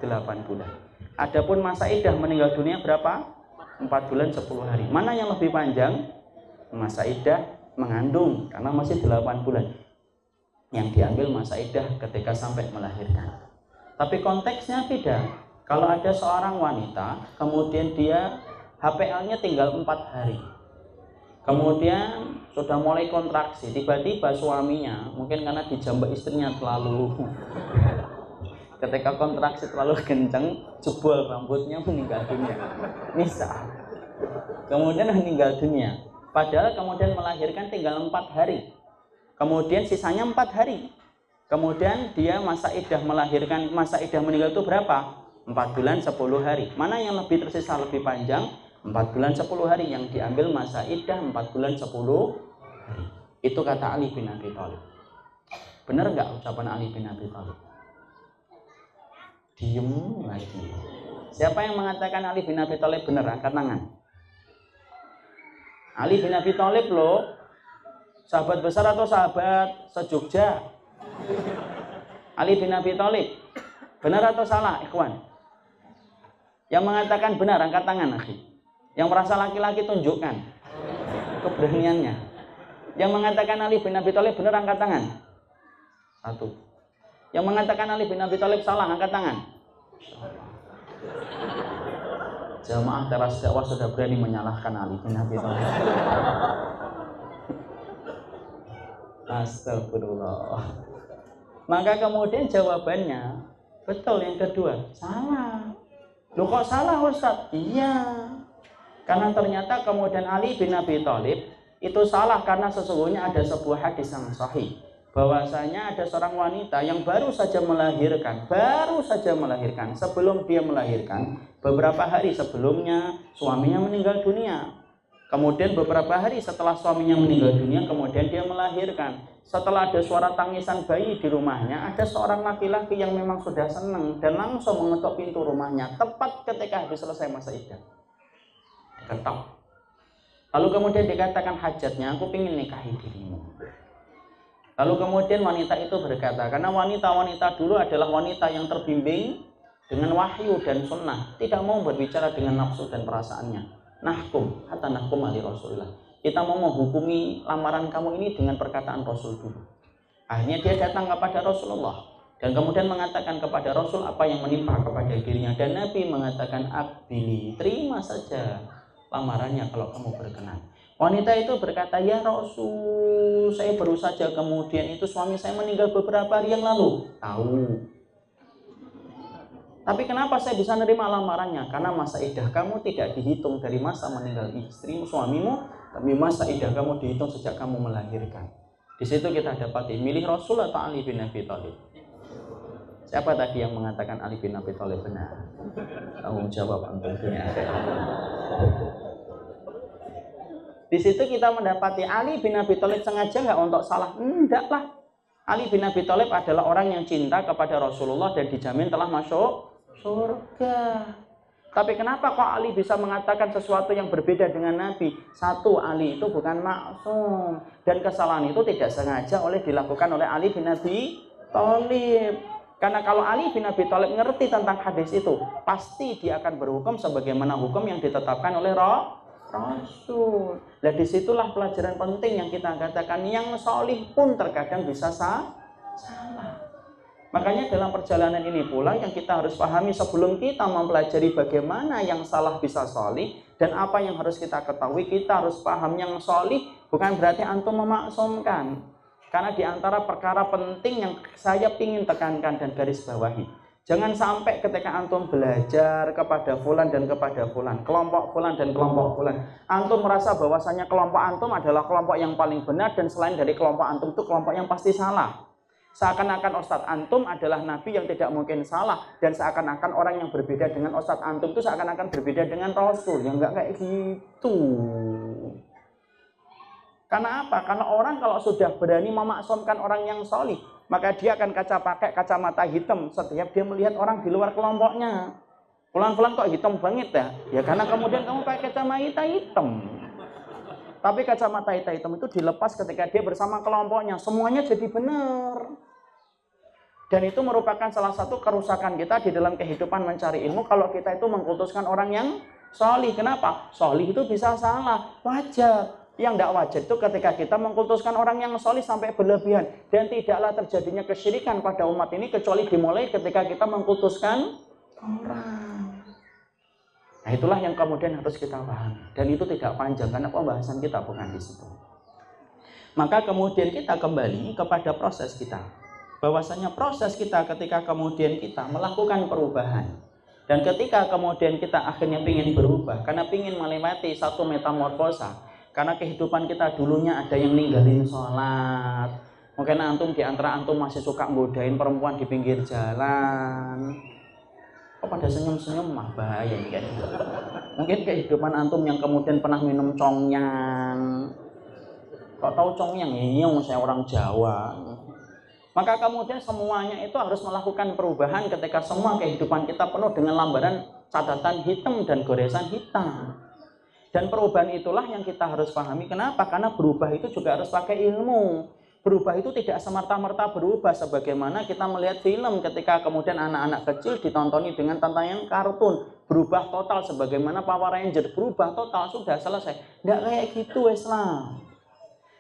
8 bulan. Adapun masa iddah meninggal dunia berapa? 4 bulan 10 hari. Mana yang lebih panjang? Masa iddah mengandung karena masih 8 bulan. Yang diambil masa iddah ketika sampai melahirkan. Tapi konteksnya beda. Kalau ada seorang wanita, kemudian dia HPL-nya tinggal 4 hari. Kemudian sudah mulai kontraksi, tiba-tiba suaminya, mungkin karena dijambak istrinya terlalu ketika kontraksi terlalu kencang, jebol rambutnya, meninggal dunia. Misal. Kemudian meninggal dunia. Padahal kemudian melahirkan tinggal 4 hari. Kemudian sisanya 4 hari. Kemudian dia masa iddah melahirkan, masa iddah meninggal itu berapa? 4 bulan 10 hari. Mana yang lebih tersisa lebih panjang? 4 bulan 10 hari. Yang diambil masa iddah 4 bulan 10 hari. Itu kata Ali bin Abi Thalib. Benar nggak ucapan Ali bin Abi Thalib? Diem lagi. Siapa yang mengatakan Ali bin Abi Thalib benar? Angkat tangan. Ali bin Abi Thalib loh, sahabat besar atau sahabat se-Jogja? Ali bin Abi Thalib, benar atau salah, ikhwan? Yang mengatakan benar, angkat tangan, akhi. Yang merasa laki-laki tunjukkan keberaniannya. Yang mengatakan Ali bin Abi Thalib benar, angkat tangan. 1. Yang mengatakan Ali bin Abi Thalib salah, angkat tangan. Jamaah teras dakwah sudah berani menyalahkan Ali bin Abi Thalib. Astagfirullah. Maka kemudian jawabannya betul, yang kedua salah. Loh kok salah Ustaz? Iya. Karena ternyata kemudian Ali bin Abi Thalib itu salah karena sesungguhnya ada sebuah hadis yang sahih. Bahwasanya ada seorang wanita yang baru saja melahirkan. Sebelum dia melahirkan, beberapa hari sebelumnya suaminya meninggal dunia. Kemudian beberapa hari setelah suaminya meninggal dunia, kemudian dia melahirkan. Setelah ada suara tangisan bayi di rumahnya, ada seorang laki-laki yang memang sudah senang dan langsung mengetuk pintu rumahnya tepat ketika habis selesai masa iddah. Ketok. Lalu kemudian dikatakan hajatnya, aku ingin nikahi dirimu. Lalu kemudian wanita itu berkata, karena wanita-wanita dulu adalah wanita yang terbimbing dengan wahyu dan sunnah, tidak mau berbicara dengan nafsu dan perasaannya. nahkum hatta nahkum ali Rasulillah. Kita mau menghukumi lamaran kamu ini dengan perkataan Rasul dulu. Akhirnya dia datang kepada Rasulullah dan kemudian mengatakan kepada Rasul apa yang menimpa kepada dirinya, dan Nabi mengatakan akbili, terima saja lamarannya kalau kamu berkenan. Wanita itu berkata, ya Rasul, saya baru saja kemudian itu suami saya meninggal beberapa hari yang lalu. Tahu. Tapi kenapa saya bisa nerima lamarannya? Karena masa idah kamu tidak dihitung dari masa meninggal istrimu, suamimu, tapi masa idah kamu dihitung sejak kamu melahirkan. Di situ kita dapati milih Rasul atau Ali bin Abi Thalib. Siapa tadi yang mengatakan Ali bin Abi Thalib benar? Tanggung jawab antum dunia akhirat. Di situ kita mendapati Ali bin Abi Thalib sengaja nggak untuk salah? Enggak lah. Ali bin Abi Thalib adalah orang yang cinta kepada Rasulullah dan dijamin telah masuk surga. Tapi kenapa kok Ali bisa mengatakan sesuatu yang berbeda dengan Nabi? Satu, Ali itu bukan maksum. Dan kesalahan itu tidak sengaja dilakukan oleh Ali bin Abi Thalib. Karena kalau Ali bin Abi Thalib ngerti tentang hadis itu, pasti dia akan berhukum sebagaimana hukum yang ditetapkan oleh Rasul. Dan disitulah pelajaran penting yang kita katakan, yang solih pun terkadang bisa salah. Makanya dalam perjalanan ini pula yang kita harus pahami sebelum kita mempelajari bagaimana yang salah bisa solih dan apa yang harus kita ketahui, kita harus paham yang solih bukan berarti antum memaksumkan. Karena di antara perkara penting yang saya ingin tekankan dan garis bawahi, jangan sampai ketika antum belajar kepada fulan dan kepada fulan, kelompok fulan dan kelompok fulan, antum merasa bahwasanya kelompok antum adalah kelompok yang paling benar dan selain dari kelompok antum itu kelompok yang pasti salah. Seakan-akan Ustadz antum adalah nabi yang tidak mungkin salah, dan seakan-akan orang yang berbeda dengan Ustadz antum itu seakan-akan berbeda dengan Rasul. Yang enggak kayak gitu. Karena apa? Karena orang kalau sudah berani memaksumkan orang yang solih, maka dia akan pakai kacamata hitam setiap dia melihat orang di luar kelompoknya. Fulan-fulan kok hitam banget ya? Ya karena kemudian kamu pakai kacamata hitam. Tapi kacamata hitam itu dilepas ketika dia bersama kelompoknya. Semuanya jadi benar. Dan itu merupakan salah satu kerusakan kita di dalam kehidupan mencari ilmu. Kalau kita itu mengkultuskan orang yang solih. Kenapa? Solih itu bisa salah. Wajar. Yang tidak wajar itu ketika kita mengkultuskan orang yang solih sampai berlebihan. Dan tidaklah terjadinya kesyirikan pada umat ini kecuali dimulai ketika kita mengkultuskan orang. Nah itulah yang kemudian harus kita pahami. Dan itu tidak panjang karena pembahasan kita bukan di situ. Maka kemudian kita kembali kepada proses kita. Bahwasanya proses kita ketika kemudian kita melakukan perubahan. Dan ketika kemudian kita akhirnya ingin berubah. Karena ingin melewati satu metamorfosa. Karena kehidupan kita dulunya ada yang ninggalin sholat. Mungkin antum di antara antum masih suka nggodain perempuan di pinggir jalan. Kok pada senyum-senyum mah bahaya nih kan. Mungkin kehidupan antum yang kemudian pernah minum congyang. Kok tahu congyang? Iya, saya orang Jawa. Maka kemudian semuanya itu harus melakukan perubahan ketika semua kehidupan kita penuh dengan lambaran catatan hitam dan goresan hitam. Dan perubahan itulah yang kita harus pahami. Kenapa? Karena berubah itu juga harus pakai ilmu. Berubah itu tidak semerta-merta berubah sebagaimana kita melihat film ketika kemudian anak-anak kecil ditontoni dengan tantangan kartun. Berubah total sebagaimana Power Ranger. Berubah total, sudah selesai. Nggak kayak gitu Islam.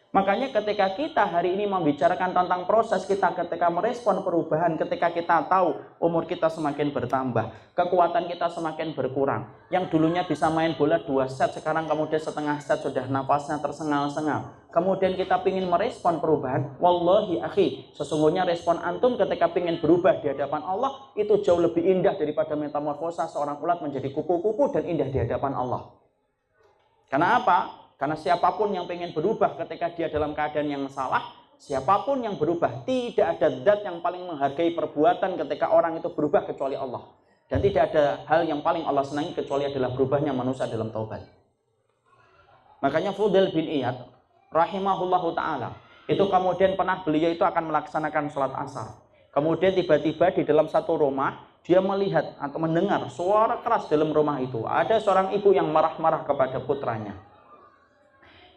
Makanya ketika kita hari ini membicarakan tentang proses kita ketika merespon perubahan, ketika kita tahu umur kita semakin bertambah, kekuatan kita semakin berkurang. Yang dulunya bisa main bola 2 set, sekarang kemudian setengah set sudah napasnya tersengal-sengal. Kemudian kita ingin merespon perubahan, wallahi akhi, sesungguhnya respon antum ketika ingin berubah di hadapan Allah, itu jauh lebih indah daripada metamorfosa seorang ulat menjadi kupu-kupu dan indah di hadapan Allah. Karena apa? Karena siapapun yang ingin berubah ketika dia dalam keadaan yang salah, siapapun yang berubah, tidak ada zat yang paling menghargai perbuatan ketika orang itu berubah kecuali Allah. Dan tidak ada hal yang paling Allah senangi kecuali adalah berubahnya manusia dalam taubat. Makanya Fudail bin Iyad, rahimahullahu ta'ala, itu kemudian pernah beliau itu akan melaksanakan sholat asar. Kemudian tiba-tiba di dalam satu rumah, dia melihat atau mendengar suara keras dalam rumah itu. Ada seorang ibu yang marah-marah kepada putranya.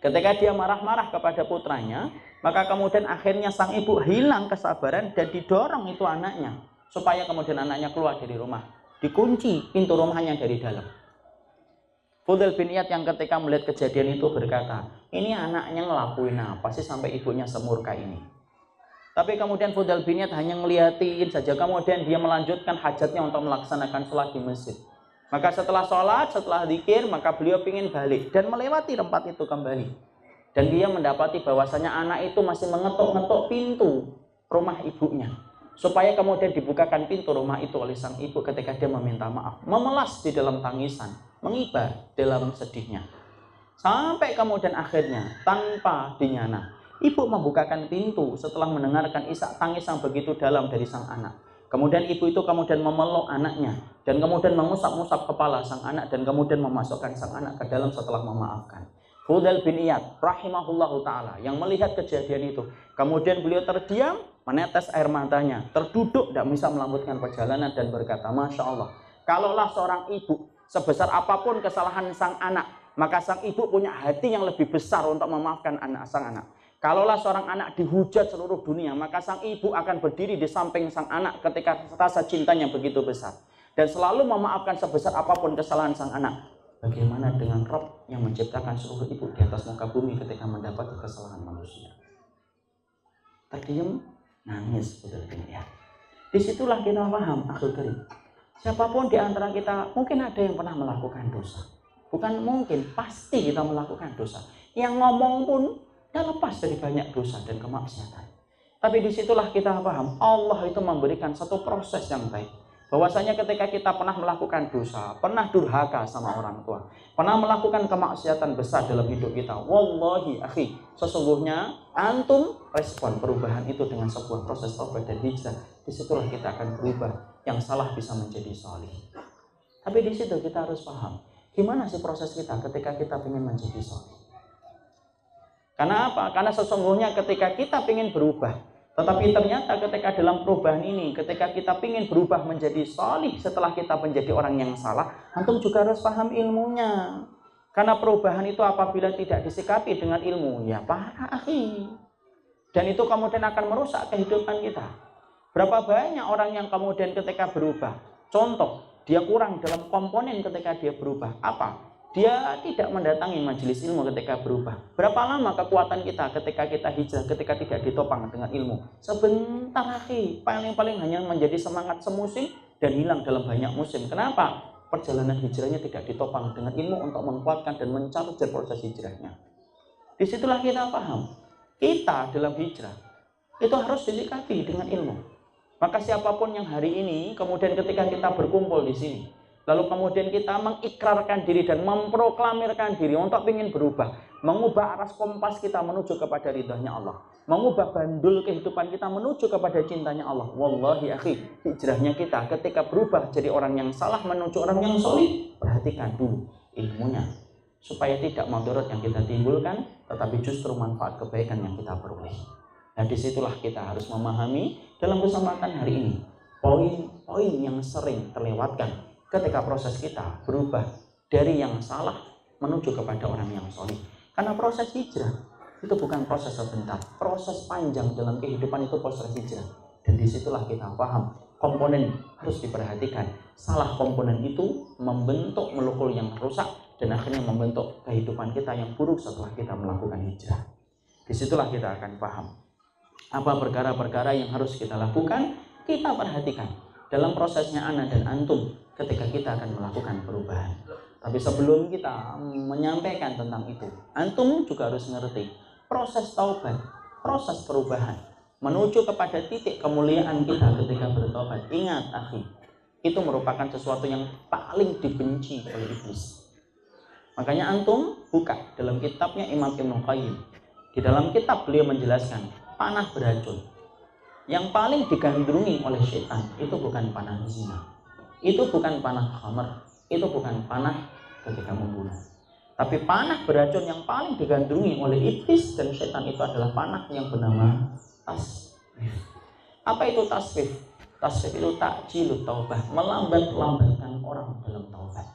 Ketika dia marah-marah kepada putranya, maka kemudian akhirnya sang ibu hilang kesabaran dan didorong itu anaknya. Supaya kemudian anaknya keluar dari rumah. Dikunci pintu rumahnya dari dalam. Fudail bin Iyad yang ketika melihat kejadian itu berkata, ini anaknya ngelakuin apa sih sampai ibunya semurka ini. Tapi kemudian Fudail bin Iyad hanya ngeliatin saja, kemudian dia melanjutkan hajatnya untuk melaksanakan sholat di masjid. Maka setelah sholat, setelah zikir, maka beliau ingin balik dan melewati tempat itu kembali. Dan dia mendapati bahwasanya anak itu masih mengetuk-ngetuk pintu rumah ibunya. Supaya kemudian dibukakan pintu rumah itu oleh sang ibu ketika dia meminta maaf. Memelas di dalam tangisan, mengibar dalam sedihnya. Sampai kemudian akhirnya tanpa dinyana, ibu membukakan pintu setelah mendengarkan isak tangis yang begitu dalam dari sang anak. Kemudian ibu itu kemudian memeluk anaknya dan kemudian mengusap-usap kepala sang anak dan kemudian memasukkan sang anak ke dalam setelah memaafkan. Fudail bin Iyad rahimahullahu ta'ala yang melihat kejadian itu, kemudian beliau terdiam, menetes air matanya, terduduk, tidak bisa melanjutkan perjalanan dan berkata, Masya Allah, kalaulah seorang ibu sebesar apapun kesalahan sang anak, maka sang ibu punya hati yang lebih besar untuk memaafkan sang anak. Kalaulah seorang anak dihujat seluruh dunia, maka sang ibu akan berdiri di samping sang anak ketika rasa cintanya begitu besar dan selalu memaafkan sebesar apapun kesalahan sang anak. Bagaimana dengan Rabb yang menciptakan seluruh ibu di atas muka bumi ketika mendapati kesalahan manusia? Terdiam, nangis, Fudail bin Iyad. Disitulah kita paham, akhul karim. Siapapun di antara kita, mungkin ada yang pernah melakukan dosa. Bukan mungkin, pasti kita melakukan dosa. Yang ngomong pun tidak lepas dari banyak dosa dan kemaksiatan. Tapi disitulah kita paham, Allah itu memberikan satu proses yang baik. Bahwasanya ketika kita pernah melakukan dosa, pernah durhaka sama orang tua, pernah melakukan kemaksiatan besar dalam hidup kita, wallahi akhi, sesungguhnya antum respon perubahan itu dengan sebuah proses taubat dan hijrah. Disitulah kita akan berubah, yang salah bisa menjadi salih. Tapi di situ kita harus paham, gimana sih proses kita ketika kita ingin menjadi salih? Karena apa? Karena sesungguhnya ketika kita ingin berubah, tetapi ternyata ketika dalam perubahan ini, ketika kita ingin berubah menjadi salih setelah kita menjadi orang yang salah, antum juga harus paham ilmunya. Karena perubahan itu apabila tidak disikapi dengan ilmu, ya parah akhi. Dan itu kemudian akan merusak kehidupan kita. Berapa banyak orang yang kemudian ketika berubah, contoh, dia kurang dalam komponen ketika dia berubah. Apa? Dia tidak mendatangi majelis ilmu ketika berubah. Berapa lama kekuatan kita ketika kita hijrah, ketika tidak ditopang dengan ilmu? Sebentar akhi, paling-paling hanya menjadi semangat semusim dan hilang dalam banyak musim. Kenapa? Perjalanan hijrahnya tidak ditopang dengan ilmu untuk menguatkan dan mencapai proses hijrahnya. Disitulah kita paham, kita dalam hijrah itu harus disikapi dengan ilmu. Maka siapapun yang hari ini, kemudian ketika kita berkumpul di sini, lalu kemudian kita mengikrarkan diri dan memproklamirkan diri untuk ingin berubah, mengubah aras kompas kita menuju kepada ridhanya Allah, mengubah bandul kehidupan kita menuju kepada cintanya Allah. Wallahi akhi, hijrahnya kita ketika berubah jadi orang yang salah menuju orang yang solih, perhatikan dulu ilmunya, supaya tidak mudarat yang kita timbulkan, tetapi justru manfaat kebaikan yang kita peroleh. Nah disitulah kita harus memahami dalam kesempatan hari ini poin-poin yang sering terlewatkan ketika proses kita berubah dari yang salah menuju kepada orang yang solih. Karena proses hijrah itu bukan proses sebentar, proses panjang dalam kehidupan itu proses hijrah. Dan disitulah kita paham komponen harus diperhatikan. Salah komponen itu membentuk molekul yang rusak dan akhirnya membentuk kehidupan kita yang buruk setelah kita melakukan hijrah. Disitulah kita akan paham apa perkara-perkara yang harus kita lakukan, kita perhatikan dalam prosesnya ana dan antum ketika kita akan melakukan perubahan. Tapi sebelum kita menyampaikan tentang itu, antum juga harus mengerti proses taubat, proses perubahan menuju kepada titik kemuliaan kita ketika bertobat. Ingat akhi, itu merupakan sesuatu yang paling dibenci oleh iblis. Makanya antum buka dalam kitabnya Imam Ibnu Qayyim. Di dalam kitab beliau menjelaskan panah beracun yang paling digandrungi oleh setan itu bukan panah zina, itu bukan panah khamar, itu bukan panah ketika membunuh. Tapi panah beracun yang paling digandrungi oleh iblis dan setan itu adalah panah yang bernama taswif. Apa itu taswif? Taswif itu takjilut taubah, melambat-lambatkan orang dalam taubat.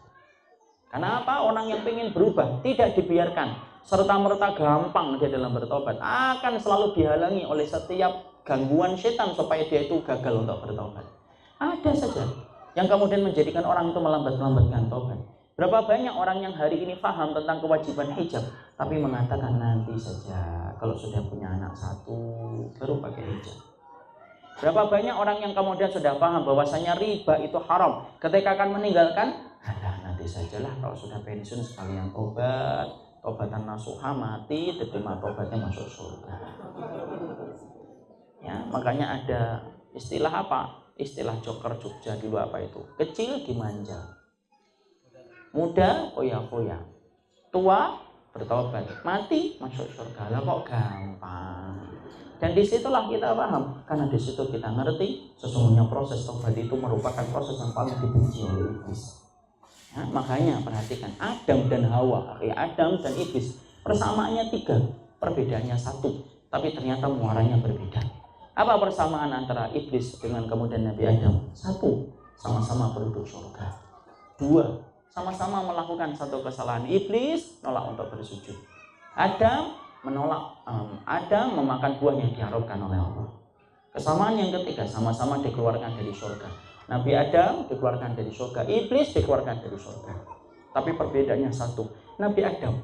Karena apa? Orang yang ingin berubah tidak dibiarkan serta-merta gampang dia dalam bertobat, akan selalu dihalangi oleh setiap gangguan setan supaya dia itu gagal untuk bertobat. Ada saja yang kemudian menjadikan orang itu melambat-lambatkan tobat. Berapa banyak orang yang hari ini paham tentang kewajiban hijab, tapi mengatakan nanti saja, kalau sudah punya anak satu, baru pakai hijab. Berapa banyak orang yang kemudian sudah paham bahwasanya riba itu haram, ketika akan meninggalkan, nanti sajalah kalau sudah pensiun sekalian tobat, tobatan nasuha mati, diterima tobatnya masuk surga. Ya, makanya ada istilah apa? Istilah joker Jogja dulu apa itu? Kecil dimanja. Muda foya-foya, tua bertobat, mati masuk surga. Lah kok gampang. Dan disitulah kita paham, karena disitu kita ngerti sesungguhnya proses tobat itu merupakan proses yang paling dibenci oleh iblis. Ya, makanya perhatikan Adam dan Hawa, Adam dan iblis persamaannya 3, perbedaannya 1, tapi ternyata muaranya berbeda. Apa persamaan antara iblis dengan kemudian Nabi Adam? 1, sama-sama penduduk surga. 2, sama-sama melakukan satu kesalahan. Iblis nolak untuk bersujud. Adam memakan buah yang diharamkan oleh Allah. Kesamaan yang ketiga, sama-sama dikeluarkan dari surga. Nabi Adam dikeluarkan dari surga, iblis dikeluarkan dari surga. Tapi perbedaannya 1, Nabi Adam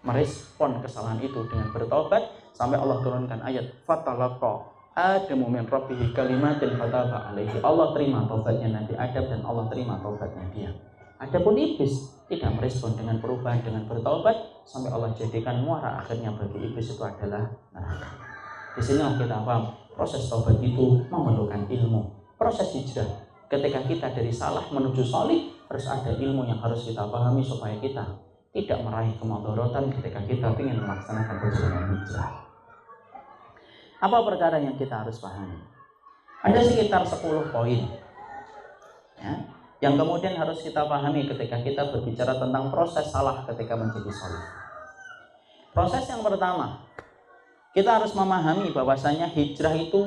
merespon kesalahan itu dengan bertobat sampai Allah turunkan ayat fatalaqa Adamu min rabbih kalimatin fataba alaihi. Allah terima tobatnya Nabi Adam dan Allah terima tobatnya dia. Adapun iblis tidak merespon dengan perubahan dengan bertobat sampai Allah jadikan muara akhirnya bagi iblis itu adalah neraka. Di sini kita paham proses tobat itu memerlukan ilmu. Proses hijrah ketika kita dari salah menuju salih harus ada ilmu yang harus kita pahami supaya kita tidak meraih kemadharatan ketika kita ingin melaksanakan perjalanan hijrah. Apa perkara yang kita harus pahami? Ada sekitar 10 poin ya, yang kemudian harus kita pahami ketika kita berbicara tentang proses salah ketika menjadi salih. Proses yang pertama, kita harus memahami bahwasanya hijrah itu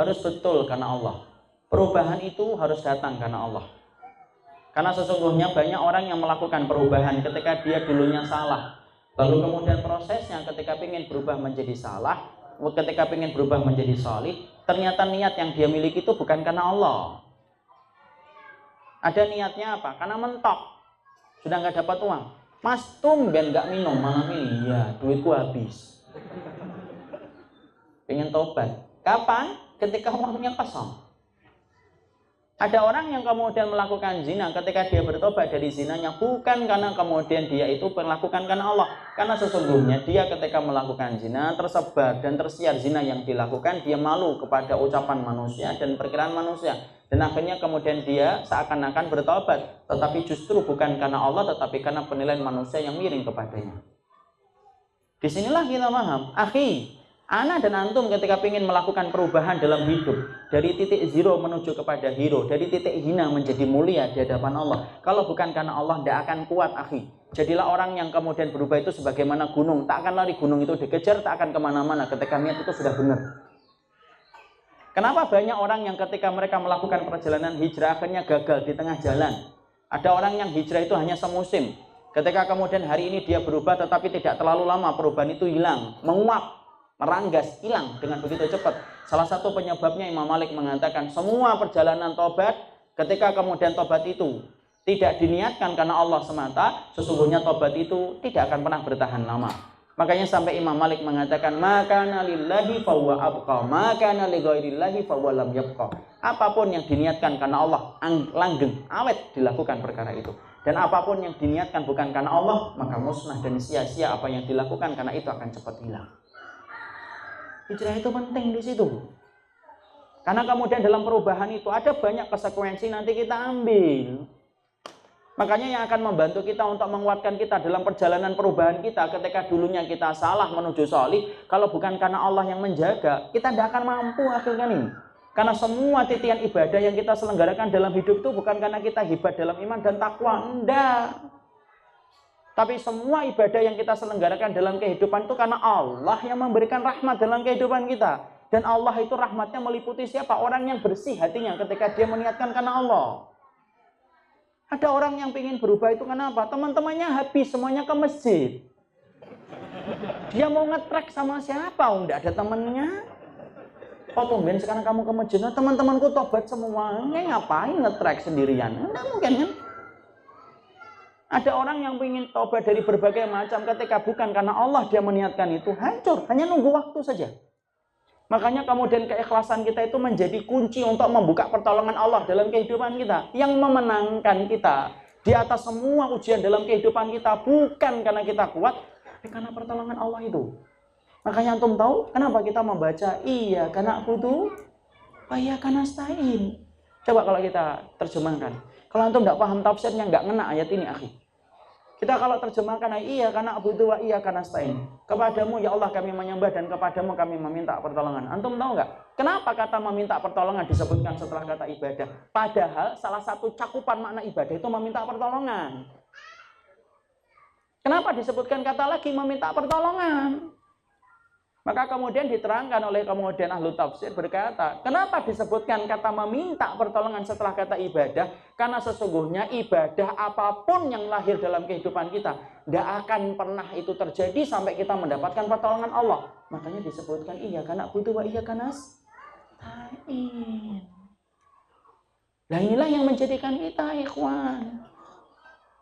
harus betul karena Allah. Perubahan itu harus datang karena Allah. Karena sesungguhnya banyak orang yang melakukan perubahan ketika dia dulunya salah. Lalu kemudian prosesnya ketika ingin berubah menjadi salah, ketika ingin berubah menjadi salih, ternyata niat yang dia miliki itu bukan karena Allah. Ada niatnya apa? Karena mentok. Sudah nggak dapat uang. Mas tumben nggak minum malam ini. Ya, duitku habis. Pengen tobat. Kapan? Ketika uangnya kosong. Ada orang yang kemudian melakukan zina ketika dia bertobat dari zinanya bukan karena kemudian dia itu melakukan karena Allah. Karena sesungguhnya dia ketika melakukan zina tersebar dan tersiar zina yang dilakukan, dia malu kepada ucapan manusia dan perkiraan manusia. Dan akhirnya kemudian dia seakan-akan bertobat, tetapi justru bukan karena Allah tetapi karena penilaian manusia yang miring kepadanya. Disinilah kita paham, akhi, ana dan antum ketika ingin melakukan perubahan dalam hidup dari titik zero menuju kepada hero, dari titik hina menjadi mulia di hadapan Allah, kalau bukan karena Allah tidak akan kuat, akhi. Jadilah orang yang kemudian berubah itu sebagaimana gunung, tak akan lari gunung itu dikejar, tak akan kemana-mana ketika niat itu sudah benar. Kenapa banyak orang yang ketika mereka melakukan perjalanan hijrah akhirnya gagal di tengah jalan? Ada orang yang hijrah itu hanya semusim. Ketika kemudian hari ini dia berubah tetapi tidak terlalu lama perubahan itu hilang, menguap, meranggas, hilang dengan begitu cepat. Salah satu penyebabnya Imam Malik mengatakan semua perjalanan tobat ketika kemudian tobat itu tidak diniatkan karena Allah semata, sesungguhnya tobat itu tidak akan pernah bertahan lama. Makanya sampai Imam Malik mengatakan makana lillahi fahuwa abqa, makana li ghairillahi fahuwa lam yabqa. Apapun yang diniatkan karena Allah langgeng, awet dilakukan perkara itu. Dan apapun yang diniatkan bukan karena Allah, maka musnah dan sia-sia apa yang dilakukan karena itu akan cepat hilang. Hijrah itu penting di situ. Karena kemudian dalam perubahan itu ada banyak konsekuensi nanti kita ambil. Makanya yang akan membantu kita untuk menguatkan kita dalam perjalanan perubahan kita ketika dulunya kita salah menuju sholih, kalau bukan karena Allah yang menjaga, kita tidak akan mampu akhirnya ini. Karena semua titian ibadah yang kita selenggarakan dalam hidup itu bukan karena kita hebat dalam iman dan takwa, enggak. Tapi semua ibadah yang kita selenggarakan dalam kehidupan itu karena Allah yang memberikan rahmat dalam kehidupan kita. Dan Allah itu rahmatnya meliputi siapa? Orang yang bersih hatinya ketika dia meniatkan karena Allah. Ada orang yang ingin berubah itu kenapa? Teman-temannya habis semuanya ke masjid. Dia mau ngetrek sama siapa? Enggak ada temennya. Kok tumben sekarang kamu ke masjid? Nah, teman-temanku tobat semua. Ngapain ngetrek sendirian? Enggak mungkin kan? Ada orang yang ingin taubat dari berbagai macam, ketika bukan karena Allah dia meniatkan itu, hancur, hanya nunggu waktu saja. Makanya kemudian keikhlasan kita itu menjadi kunci untuk membuka pertolongan Allah dalam kehidupan kita. Yang memenangkan kita di atas semua ujian dalam kehidupan kita bukan karena kita kuat, tapi karena pertolongan Allah itu. Makanya antum tahu kenapa kita membaca iya karena butuh, iya karena stain. Coba kalau kita terjemahkan. Kalau antum tidak paham tafsirnya, nggak ngena ayat ini, akhi. Kita kalau terjemahkan iya karena butuh, wa iya karena stain. Kepadamu ya Allah kami menyembah dan kepadamu kami meminta pertolongan. Antum tahu nggak? Kenapa kata meminta pertolongan disebutkan setelah kata ibadah? Padahal salah satu cakupan makna ibadah itu meminta pertolongan. Kenapa disebutkan kata lagi meminta pertolongan? Maka kemudian diterangkan oleh kemudian ahlu tafsir berkata, kenapa disebutkan kata meminta pertolongan setelah kata ibadah? Karena sesungguhnya ibadah apapun yang lahir dalam kehidupan kita, tidak akan pernah itu terjadi sampai kita mendapatkan pertolongan Allah. Makanya disebutkan iya karena butuh, wa iya karena stain. Nah inilah yang menjadikan kita, ikhwan.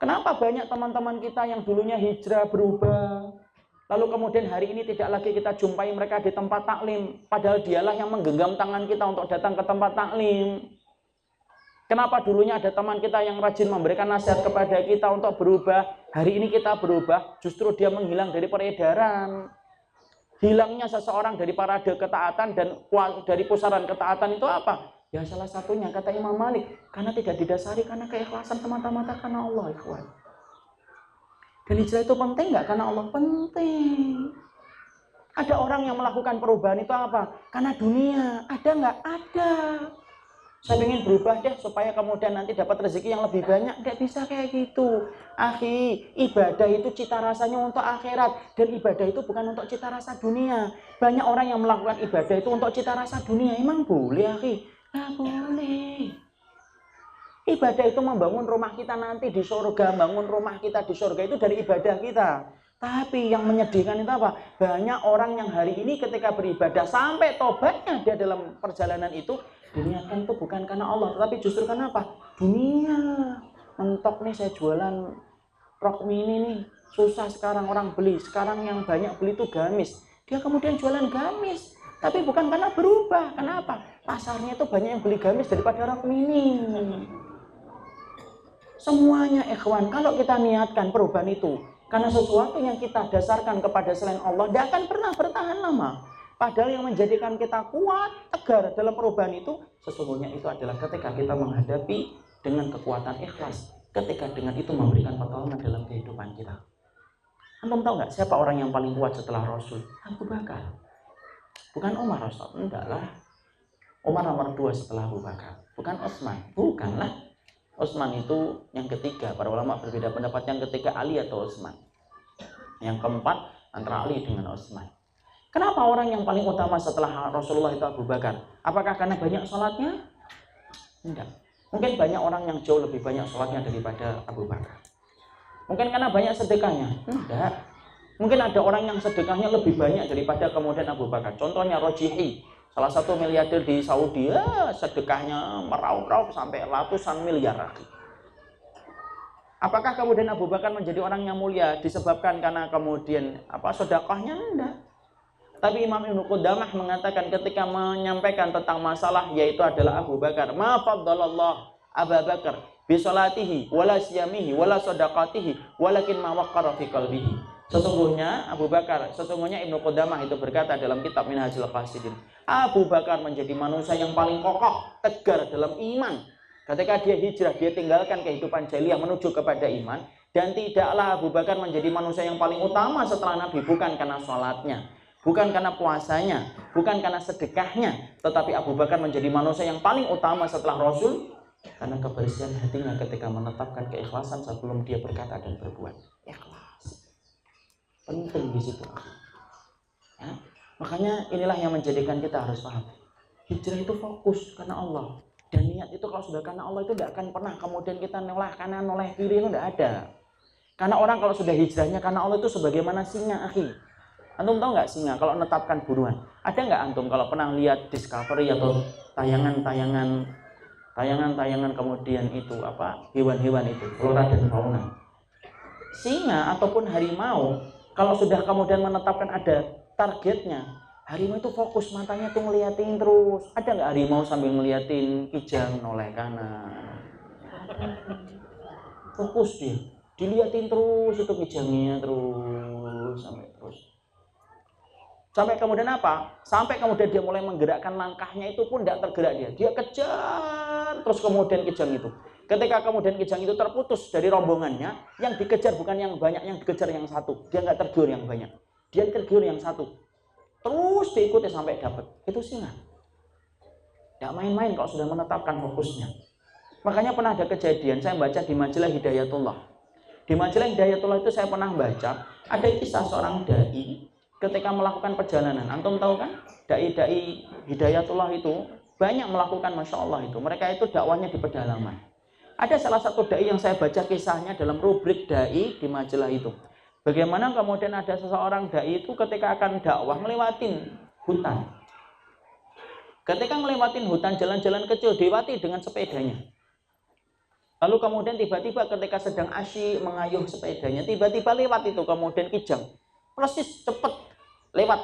Kenapa banyak teman-teman kita yang dulunya hijrah berubah, lalu kemudian hari ini tidak lagi kita jumpai mereka di tempat taklim, padahal dialah yang menggenggam tangan kita untuk datang ke tempat taklim. Kenapa dulunya ada teman kita yang rajin memberikan nasihat kepada kita untuk berubah, hari ini kita berubah, justru dia menghilang dari peredaran. Hilangnya seseorang dari parade ketaatan dan dari pusaran ketaatan itu apa? Ya salah satunya kata Imam Malik, karena tidak didasari karena keikhlasan semata-mata karena Allah, ikhwan. Dan hijrah itu penting nggak? Karena Allah penting. Ada orang yang melakukan perubahan itu apa? Karena dunia. Ada nggak? Ada. Saya ingin berubah deh supaya kemudian nanti dapat rezeki yang lebih banyak. Nggak bisa kayak gitu. Akhi, ibadah itu cita rasanya untuk akhirat. Dan ibadah itu bukan untuk cita rasa dunia. Banyak orang yang melakukan ibadah itu untuk cita rasa dunia. Emang boleh, akhi? Nggak boleh. Ibadah itu membangun rumah kita nanti di surga, bangun rumah kita di surga itu dari ibadah kita. Tapi yang menyedihkan itu apa? Banyak orang yang hari ini ketika beribadah sampai tobatnya dia dalam perjalanan itu diniatkan itu bukan karena Allah, tetapi justru karena apa? Dunia. Mentok nih saya jualan rok mini nih, susah sekarang orang beli. Sekarang yang banyak beli itu gamis. Dia kemudian jualan gamis. Tapi bukan karena berubah. Kenapa? Pasarnya itu banyak yang beli gamis daripada rok mini. Semuanya ikhwan, kalau kita niatkan perubahan itu karena sesuatu yang kita dasarkan kepada selain Allah, tidak akan pernah bertahan lama. Padahal yang menjadikan kita kuat, tegar dalam perubahan itu, sesungguhnya itu adalah ketika kita menghadapi dengan kekuatan ikhlas, ketika dengan itu memberikan pertolongan dalam kehidupan kita. Antum tahu nggak siapa orang yang paling kuat setelah Rasul? Abu Bakar. Bukan Umar, Rasul, enggak lah. Umar nomor 2 setelah Abu Bakar. Bukan Utsman, bukanlah. Utsman itu yang ketiga, para ulama berbeda pendapat yang ketiga Ali atau Utsman. Yang keempat antara Ali dengan Utsman. Kenapa orang yang paling utama setelah Rasulullah itu Abu Bakar? Apakah karena banyak sholatnya? Tidak. Mungkin banyak orang yang jauh lebih banyak sholatnya daripada Abu Bakar. Mungkin karena banyak sedekahnya? Tidak. Mungkin ada orang yang sedekahnya lebih banyak daripada kemudian Abu Bakar. Contohnya Rojihi, salah satu miliarder di Saudi, ya, sedekahnya meraup-raup sampai ratusan miliar. Apakah kemudian Abu Bakar menjadi orang yang mulia disebabkan karena kemudian sedekahnya? Enggak. Tapi Imam Ibnu Qudamah mengatakan ketika menyampaikan tentang masalah yaitu adalah Abu Bakar, ma faddalallah Abu Bakar bi salatihi wala siyamihi wala sadaqatihi walakin ma waqqara fi qalbihi. Sesungguhnya Ibnu Qudamah itu berkata dalam kitab Minhajul Qasidin, Abu Bakar menjadi manusia yang paling kokoh, tegar dalam iman. Ketika dia hijrah, dia tinggalkan kehidupan jahiliyah menuju kepada iman. Dan tidaklah Abu Bakar menjadi manusia yang paling utama setelah Nabi, bukan karena sholatnya, bukan karena puasanya, bukan karena sedekahnya, tetapi Abu Bakar menjadi manusia yang paling utama setelah Rasul karena kebersihan hatinya ketika menetapkan keikhlasan sebelum dia berkata dan berbuat. Ikhlas penting di situ. Ya, makanya inilah yang menjadikan kita harus paham. Hijrah itu fokus karena Allah. Dan niat itu kalau sudah karena Allah itu tidak akan pernah kemudian kita noleh kanan, noleh kiri, itu tidak ada. Karena orang kalau sudah hijrahnya karena Allah itu sebagaimana singa, akhi. Antum tahu nggak singa kalau menetapkan buruan? Ada nggak antum kalau pernah lihat Discovery atau tayangan kemudian itu hewan-hewan itu, flora dan fauna? Singa ataupun harimau, kalau sudah kemudian menetapkan ada targetnya, harimau itu fokus, matanya tuh ngeliatin terus. Ada nggak harimau sambil ngeliatin kijang noleh kanan? Fokus dia, diliatin terus itu kijangnya terus sampai kemudian apa? Sampai kemudian dia mulai menggerakkan langkahnya, itu pun tidak tergerak dia kejar terus kemudian kijang itu. Ketika kemudian kijang itu terputus dari rombongannya, yang dikejar bukan yang banyak, yang dikejar yang satu. Dia nggak tergiur yang banyak, dia tergiur yang satu. Terus diikuti sampai dapat. Itu singa. Tidak main-main kalau sudah menetapkan fokusnya. Makanya pernah ada kejadian, saya baca di majalah Hidayatullah. Di majalah Hidayatullah itu saya pernah baca, ada kisah seorang dai ketika melakukan perjalanan. Antum tahu kan, dai-dai Hidayatullah itu banyak melakukan, Masya Allah itu. Mereka itu dakwahnya di pedalaman. Ada salah satu dai yang saya baca kisahnya dalam rubrik dai di majalah itu. Bagaimana kemudian ada seseorang dai itu ketika akan dakwah ngelewatin hutan. Ketika ngelewatin hutan, jalan-jalan kecil, dilewati dengan sepedanya. Lalu kemudian tiba-tiba ketika sedang asyik mengayuh sepedanya, tiba-tiba lewat itu kemudian kijang. Persis cepat lewat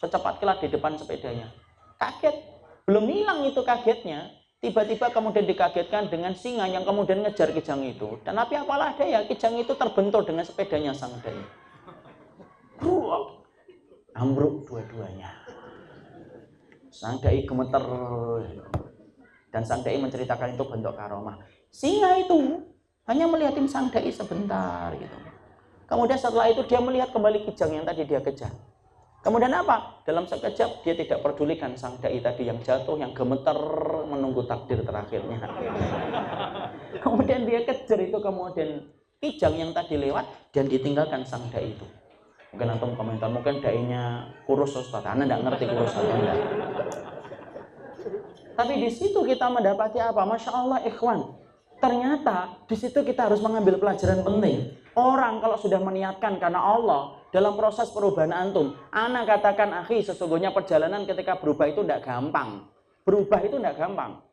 secepat kilat di depan sepedanya. Kaget, belum hilang itu kagetnya. Tiba-tiba kemudian dikagetkan dengan singa yang kemudian ngejar kijang itu. Dan tapi apalah daya, kijang itu terbentur dengan sepedanya sang dai. Ambruk dua-duanya. Sang dai gemeter. Dan sang dai menceritakan itu bentuk karomah. Singa itu hanya melihatin sang dai sebentar gitu. Kemudian setelah itu dia melihat kembali kijang yang tadi dia kejar. Kemudian apa? Dalam sekejap dia tidak pedulikan sang dai tadi yang jatuh, yang gemeter menunggu takdir terakhirnya. Kemudian dia kejar itu kemudian kijang yang tadi lewat dan ditinggalkan sang dai itu. Mungkin antum komentar, mungkin dainya kurus Ustaz. Anda tidak ngerti kurus atau enggak. Tapi di situ kita mendapati apa? Masya Allah ikhwan. Ternyata di situ kita harus mengambil pelajaran penting. Orang kalau sudah meniatkan karena Allah dalam proses perubahan antum, ana katakan akhi, sesungguhnya perjalanan ketika berubah itu tidak gampang. Berubah itu tidak gampang.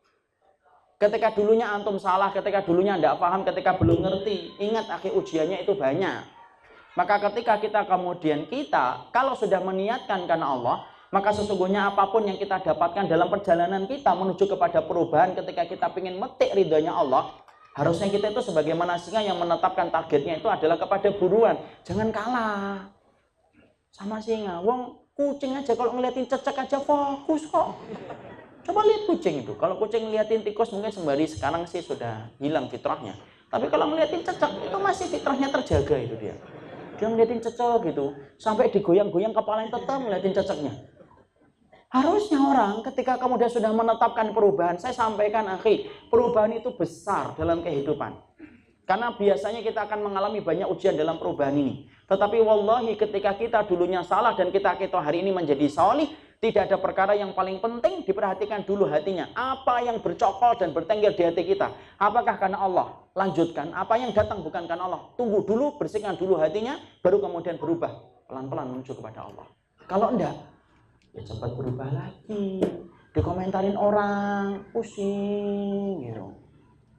Ketika dulunya antum salah, ketika dulunya tidak paham, ketika belum ngerti, ingat akhi, ujiannya itu banyak. Maka ketika kita kemudian kalau sudah meniatkan karena Allah, maka sesungguhnya apapun yang kita dapatkan dalam perjalanan kita menuju kepada perubahan, ketika kita ingin metik ridhonya Allah, harusnya kita itu sebagaimana singa yang menetapkan targetnya itu adalah kepada buruan. Jangan kalah sama singa. Wong kucing aja kalau ngeliatin cecek aja fokus kok. Coba lihat kucing itu. Kalau kucing ngeliatin tikus mungkin sembari sekarang sih sudah hilang fitrahnya. Tapi kalau ngeliatin cecek itu masih fitrahnya terjaga itu dia. Dia ngeliatin cecek gitu. Sampai digoyang-goyang kepalanya tetap ngeliatin ceceknya. Harusnya orang ketika kemudian sudah menetapkan perubahan, saya sampaikan akhi, perubahan itu besar dalam kehidupan. Karena biasanya kita akan mengalami banyak ujian dalam perubahan ini. Tetapi wallahi ketika kita dulunya salah dan kita hari ini menjadi solih, tidak ada perkara yang paling penting diperhatikan dulu hatinya. Apa yang bercokol dan bertengger di hati kita? Apakah karena Allah? Lanjutkan. Apa yang datang bukan karena Allah? Tunggu dulu, bersihkan dulu hatinya, baru kemudian berubah. Pelan-pelan menuju kepada Allah. Kalau enggak, ya cepat berubah lagi. Dikomentarin orang, pusing gitu.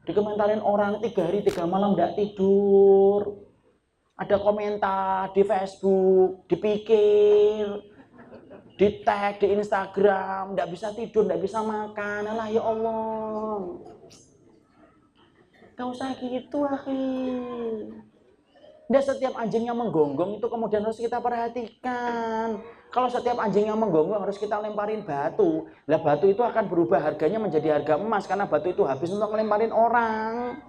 Dikomentarin orang 3 hari 3 malam enggak tidur. Ada komentar di Facebook, dipikir, di tag di Instagram, enggak bisa tidur, enggak bisa makan. Alah ya Allah. Enggak usah gitu, akhi. Enggak setiap anjing yang menggonggong itu kemudian harus kita perhatikan. Kalau setiap anjing yang menggonggong harus kita lemparin batu. Lah batu itu akan berubah harganya menjadi harga emas karena batu itu habis untuk melemparin orang.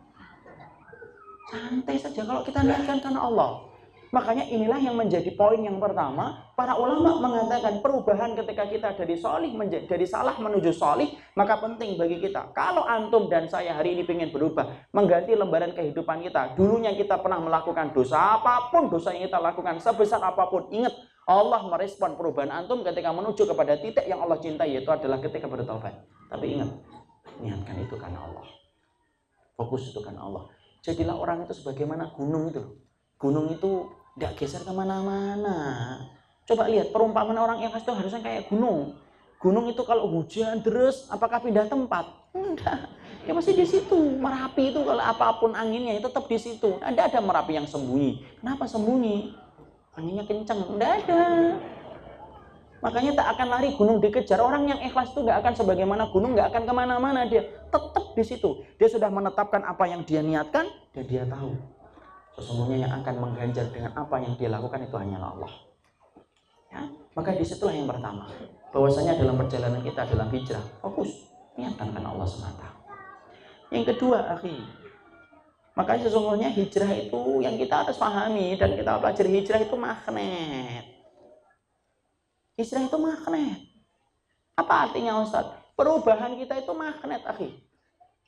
Santai saja kalau kita niatkan karena Allah. Makanya inilah yang menjadi poin yang pertama. Para ulama mengatakan perubahan ketika kita dari salah menuju solih, maka penting bagi kita. Kalau antum dan saya hari ini ingin berubah, mengganti lembaran kehidupan kita. Dulunya kita pernah melakukan dosa, apapun dosa yang kita lakukan, sebesar apapun, ingat, Allah merespon perubahan antum ketika menuju kepada titik yang Allah cintai, yaitu adalah ketika bertaubat. Tapi ingat, niatkan itu karena Allah. Fokus itu karena Allah. Jadilah orang itu sebagaimana gunung itu. Gunung itu tidak geser kemana-mana. Coba lihat perumpamaan orang ikhlas itu harusnya kayak gunung. Gunung itu kalau hujan deras, apakah pindah tempat? Enggak. Ya masih di situ. Merapi itu kalau apapun anginnya itu tetap di situ. Tidak ada Merapi yang sembunyi. Kenapa sembunyi? Anginnya kencang. Tidak ada. Makanya tak akan lari gunung dikejar. Orang yang ikhlas itu nggak akan sebagaimana gunung, nggak akan kemana-mana. Dia tetap di situ. Dia sudah menetapkan apa yang dia niatkan dan dia tahu sesungguhnya yang akan mengganjar dengan apa yang dia lakukan itu hanyalah Allah. Ya, maka disitulah yang pertama. Bahwasanya dalam perjalanan kita dalam hijrah, fokus niatkan karena Allah semata. Yang kedua, akhi, makanya sesungguhnya hijrah itu yang kita harus pahami dan kita pelajari, hijrah itu magnet. Hijrah itu magnet. Apa artinya Ustaz? Perubahan kita itu magnet, akhi.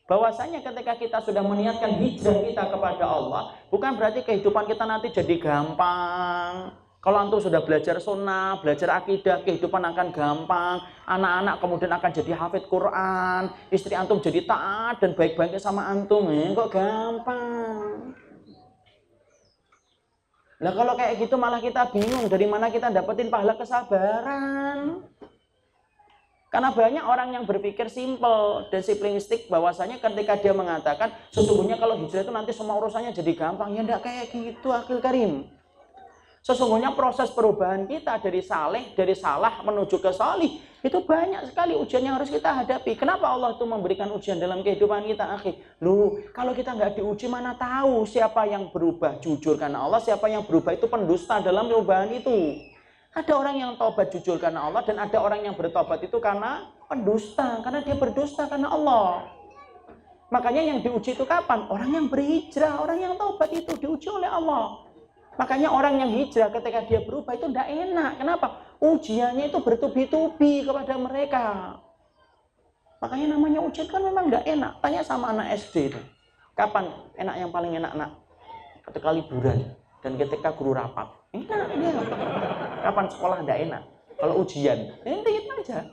Bahwasanya ketika kita sudah meniatkan hijrah kita kepada Allah, bukan berarti kehidupan kita nanti jadi gampang. Kalau antum sudah belajar sunnah, belajar akidah, kehidupan akan gampang. Anak-anak kemudian akan jadi hafid Quran, istri antum jadi taat dan baik-baik sama antum. Kok gampang? Nah kalau kayak gitu malah kita bingung dari mana kita dapetin pahala kesabaran. Karena banyak orang yang berpikir simple dan simplistik bahwasanya ketika dia mengatakan sesungguhnya kalau hijrah itu nanti semua urusannya jadi gampang. Ya enggak kayak gitu, akhil karim. Sesungguhnya proses perubahan kita dari saleh, dari salah menuju ke salih, itu banyak sekali ujian yang harus kita hadapi. Kenapa Allah itu memberikan ujian dalam kehidupan kita, akhi? Loh, kalau kita nggak diuji, mana tahu siapa yang berubah jujur karena Allah, siapa yang berubah itu pendusta dalam perubahan itu. Ada orang yang taubat jujur karena Allah, dan ada orang yang bertobat itu karena pendusta, karena dia berdusta karena Allah. Makanya yang diuji itu kapan? Orang yang berhijrah, orang yang taubat itu diuji oleh Allah. Makanya orang yang hijrah ketika dia berubah itu tidak enak. Kenapa? Ujiannya itu bertubi-tubi kepada mereka. Makanya namanya ujian kan memang tidak enak. Tanya sama anak SD itu. Kapan enak yang paling enak, nak? Ketika liburan dan ketika guru rapat. Enak dia. Kapan sekolah tidak enak? Kalau ujian. Itu aja.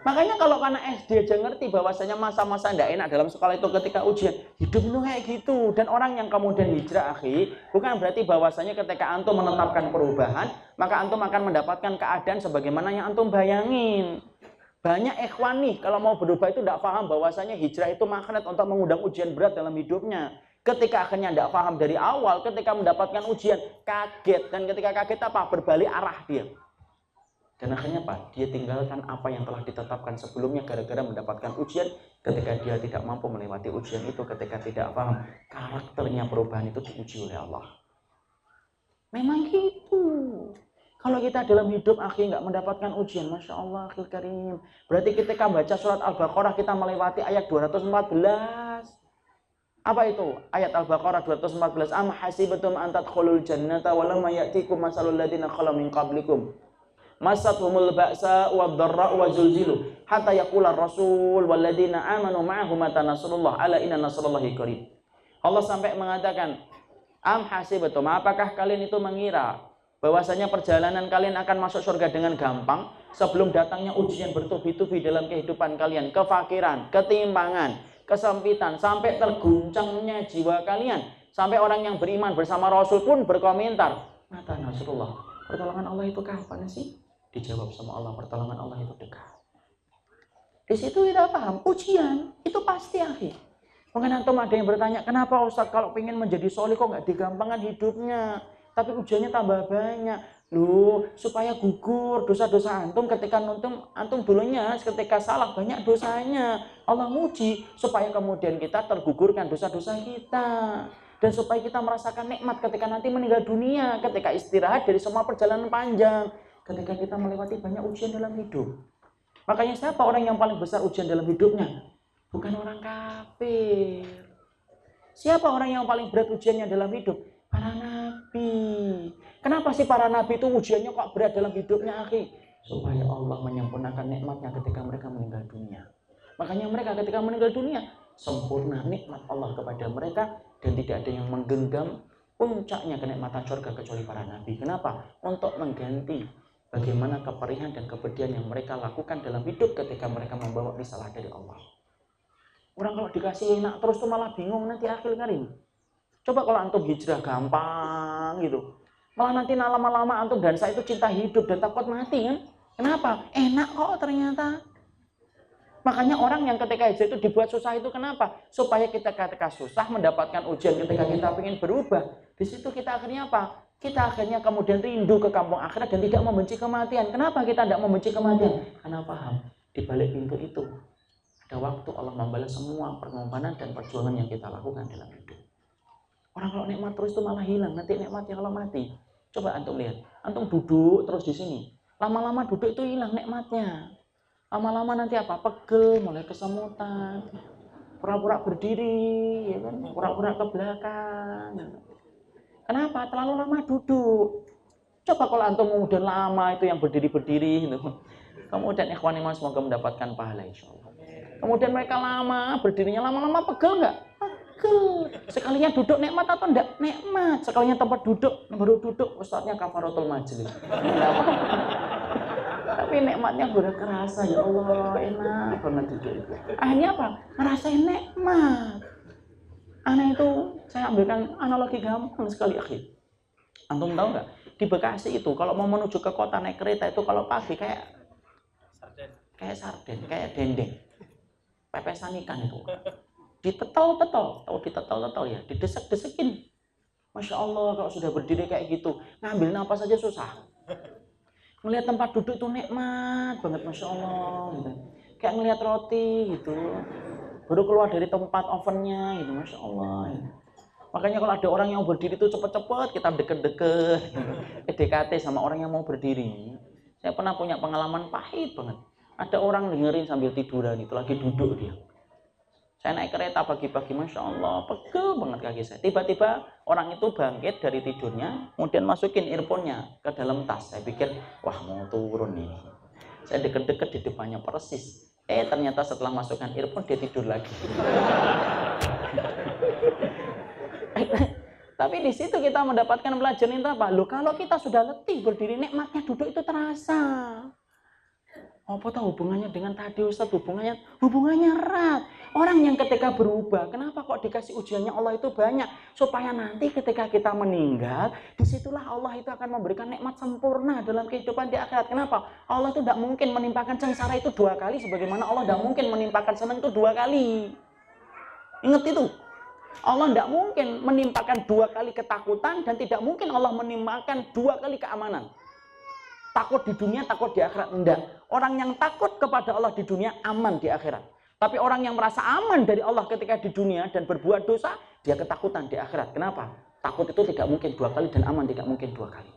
Makanya kalau anak SD aja ngerti bahwasanya masa-masa tidak enak dalam sekolah itu ketika ujian, hidup itu kayak gitu. Dan orang yang kemudian hijrah, akhi, bukan berarti bahwasanya ketika antum menetapkan perubahan, maka antum akan mendapatkan keadaan sebagaimana yang antum bayangin. Banyak ikhwan nih kalau mau berubah itu tidak paham bahwasanya hijrah itu magnet untuk mengundang ujian berat dalam hidupnya. Ketika akhirnya tidak paham dari awal, ketika mendapatkan ujian, kaget. Dan ketika kaget apa? Berbalik arah dia. Dan akhirnya apa? Dia tinggalkan apa yang telah ditetapkan sebelumnya gara-gara mendapatkan ujian. Ketika dia tidak mampu melewati ujian itu, ketika tidak paham karakternya perubahan itu diuji oleh Allah. Memang gitu. Kalau kita dalam hidup akhi nggak mendapatkan ujian, Masya Allah, akhil karim. Berarti ketika baca surat Al-Baqarah kita melewati ayat 214. Apa itu? Ayat Al-Baqarah 214. Am hasibatum an tadkhulul jannata walamma ya'tikum masalul ladzina khala min qablikum. Masathumul ba'sa wad-dharra wa zulzilu hatta yaqula ar-rasul walladzina amanu ma'ahu mata nasrullah ala inna nasrullahi qarib. Allah sampai mengatakan, am hasibatum, apakah kalian itu mengira bahwasanya perjalanan kalian akan masuk surga dengan gampang sebelum datangnya ujian bertubi-tubi dalam kehidupan kalian, kefakiran, ketimpangan, kesempitan, sampai terguncangnya jiwa kalian, sampai orang yang beriman bersama Rasul pun berkomentar, mata nasrullah, pertolongan Allah itu kapan sih? Dijawab sama Allah, pertolongan Allah itu dekat. Di situ kita paham, ujian itu pasti akhi. Mungkin antum ada yang bertanya, kenapa Ustaz kalau pengen menjadi soleh kok nggak digampangkan hidupnya? Tapi ujiannya tambah banyak. Loh, supaya gugur dosa-dosa antum ketika antum dulunya ketika salah banyak dosanya. Allah muji supaya kemudian kita tergugurkan dosa-dosa kita. Dan supaya kita merasakan nikmat ketika nanti meninggal dunia, ketika istirahat dari semua perjalanan panjang. Ketika kita melewati banyak ujian dalam hidup. Makanya siapa orang yang paling besar ujian dalam hidupnya? Bukan orang kafir. Siapa orang yang paling berat ujiannya dalam hidup? Para nabi. Kenapa sih para nabi itu ujiannya kok berat dalam hidupnya, akhi? Supaya Allah menyempurnakan nikmatnya ketika mereka meninggal dunia. Makanya mereka ketika meninggal dunia, sempurna nikmat Allah kepada mereka. Dan tidak ada yang menggenggam puncaknya kenikmatan surga kecuali para nabi. Kenapa? Untuk mengganti bagaimana keperihan dan kepedihan yang mereka lakukan dalam hidup ketika mereka membawa risalah dari Allah. Orang kalau dikasih enak terus tuh malah bingung nanti akhir karim. Coba kalau antum hijrah gampang gitu. Malah nanti lama-lama antum dan saya itu cinta hidup dan takut mati kan. Kenapa? Enak kok ternyata. Makanya orang yang ketika hijrah itu dibuat susah itu kenapa? Supaya kita ketika susah mendapatkan ujian, ketika kita ingin berubah. Di situ kita akhirnya apa? Kita akhirnya kemudian rindu ke kampung akhirat dan tidak membenci kematian. Kenapa kita tidak membenci kematian? Karena paham, di balik pintu itu ada waktu Allah membalas semua pengorbanan dan perjuangan yang kita lakukan dalam hidup. Orang kalau nikmat terus itu malah hilang, nanti nikmatnya kalau mati. Coba antum lihat, antum duduk terus di sini. Lama-lama duduk itu hilang nikmatnya. Lama-lama nanti apa? Pegel, mulai kesemutan, pura-pura berdiri, ya kan? Pura-pura ke belakang. Kenapa? Terlalu lama duduk. Coba kalau antum kemudian lama itu yang berdiri-berdiri, gitu. Kemudian ikhwan iman semoga mendapatkan pahala insyaallah. Kemudian mereka lama berdirinya, lama-lama pegel nggak? Pegel. Sekalinya duduk nikmat atau enggak? Nikmat. Sekalinya tempat duduk, baru duduk, ustadznya kafaratul majlis. Tapi nikmatnya udah kerasa, ya Allah, enak banget duduk itu. Akhirnya apa? Ngerasain nikmat. Aneh itu, saya ambilkan analogi gampang sekali, akhir. Antum tahu nggak? Di Bekasi itu, kalau mau menuju ke kota naik kereta itu kalau pagi kayak sarden, kayak dendeng, pepesan ikan itu. Ditetel-tetel, tahu ditetel-tetel ya, didesek-desekin. Masya Allah, kalau sudah berdiri kayak gitu, ngambil napas saja susah. Melihat tempat duduk tuh nikmat banget, Masya Allah gitu. Kayak ngelihat roti gitu, baru keluar dari tempat ovennya gitu, Masya Allah gitu. Makanya kalau ada orang yang berdiri tuh cepet-cepet kita deket-deket PDKT sama orang yang mau berdiri. Saya pernah punya pengalaman pahit banget. Ada orang dengerin sambil tiduran itu, lagi duduk dia. Saya naik kereta pagi-pagi, Masya Allah, pegel banget kaki saya. Tiba-tiba orang itu bangkit dari tidurnya, kemudian masukin earphone-nya ke dalam tas. Saya pikir, wah mau turun nih. Saya deket-deket di depannya persis. Ternyata setelah masukkan earphone, dia tidur lagi. Tapi di situ kita mendapatkan pelajaran itu apa? Loh, kalau kita sudah letih berdiri, nikmatnya duduk itu terasa. Apa tahu hubungannya dengan tadi Ustaz? Hubungannya erat. Orang yang ketika berubah, kenapa kok dikasih ujiannya Allah itu banyak? Supaya nanti ketika kita meninggal, disitulah Allah itu akan memberikan nikmat sempurna dalam kehidupan di akhirat. Kenapa? Allah itu tidak mungkin menimpakan sengsara itu 2 kali, sebagaimana Allah tidak mungkin menimpakan senang itu 2 kali. Ingat itu. Allah tidak mungkin menimpakan 2 kali ketakutan, dan tidak mungkin Allah menimpakan 2 kali keamanan. Takut di dunia, takut di akhirat. Enggak. Orang yang takut kepada Allah di dunia, aman di akhirat. Tapi orang yang merasa aman dari Allah ketika di dunia dan berbuat dosa, dia ketakutan di akhirat. Kenapa? Takut itu tidak mungkin 2 kali dan aman tidak mungkin 2 kali.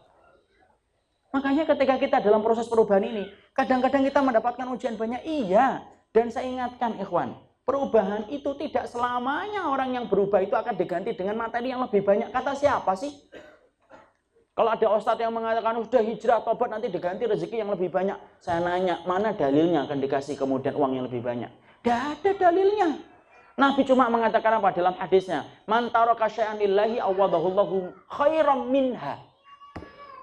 Makanya ketika kita dalam proses perubahan ini, kadang-kadang kita mendapatkan ujian banyak, iya. Dan saya ingatkan ikhwan, perubahan itu tidak selamanya orang yang berubah itu akan diganti dengan materi yang lebih banyak. Kata siapa sih? Kalau ada ustadz yang mengatakan udah hijrah tobat nanti diganti rezeki yang lebih banyak, saya nanya mana dalilnya akan dikasih kemudian uang yang lebih banyak? Tidak ada dalilnya. Nabi cuma mengatakan apa dalam hadisnya? Man taraka syai'an lillahi awadahullahu khairam minha.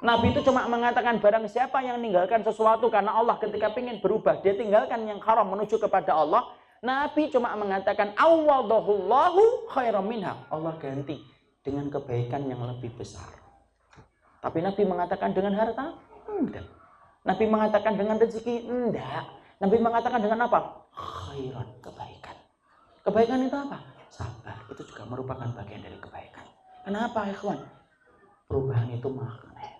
Nabi itu cuma mengatakan barang siapa yang meninggalkan sesuatu karena Allah ketika ingin berubah, dia tinggalkan yang haram menuju kepada Allah. Nabi cuma mengatakan awadahullahu khairam minha. Allah ganti dengan kebaikan yang lebih besar. Tapi Nabi mengatakan dengan harta? Enggak. Nabi mengatakan dengan rezeki? Enggak. Nabi mengatakan dengan apa? Khairan, kebaikan. Kebaikan itu apa? Sabar. Itu juga merupakan bagian dari kebaikan. Kenapa, ikhwan? Perubahan itu magnet.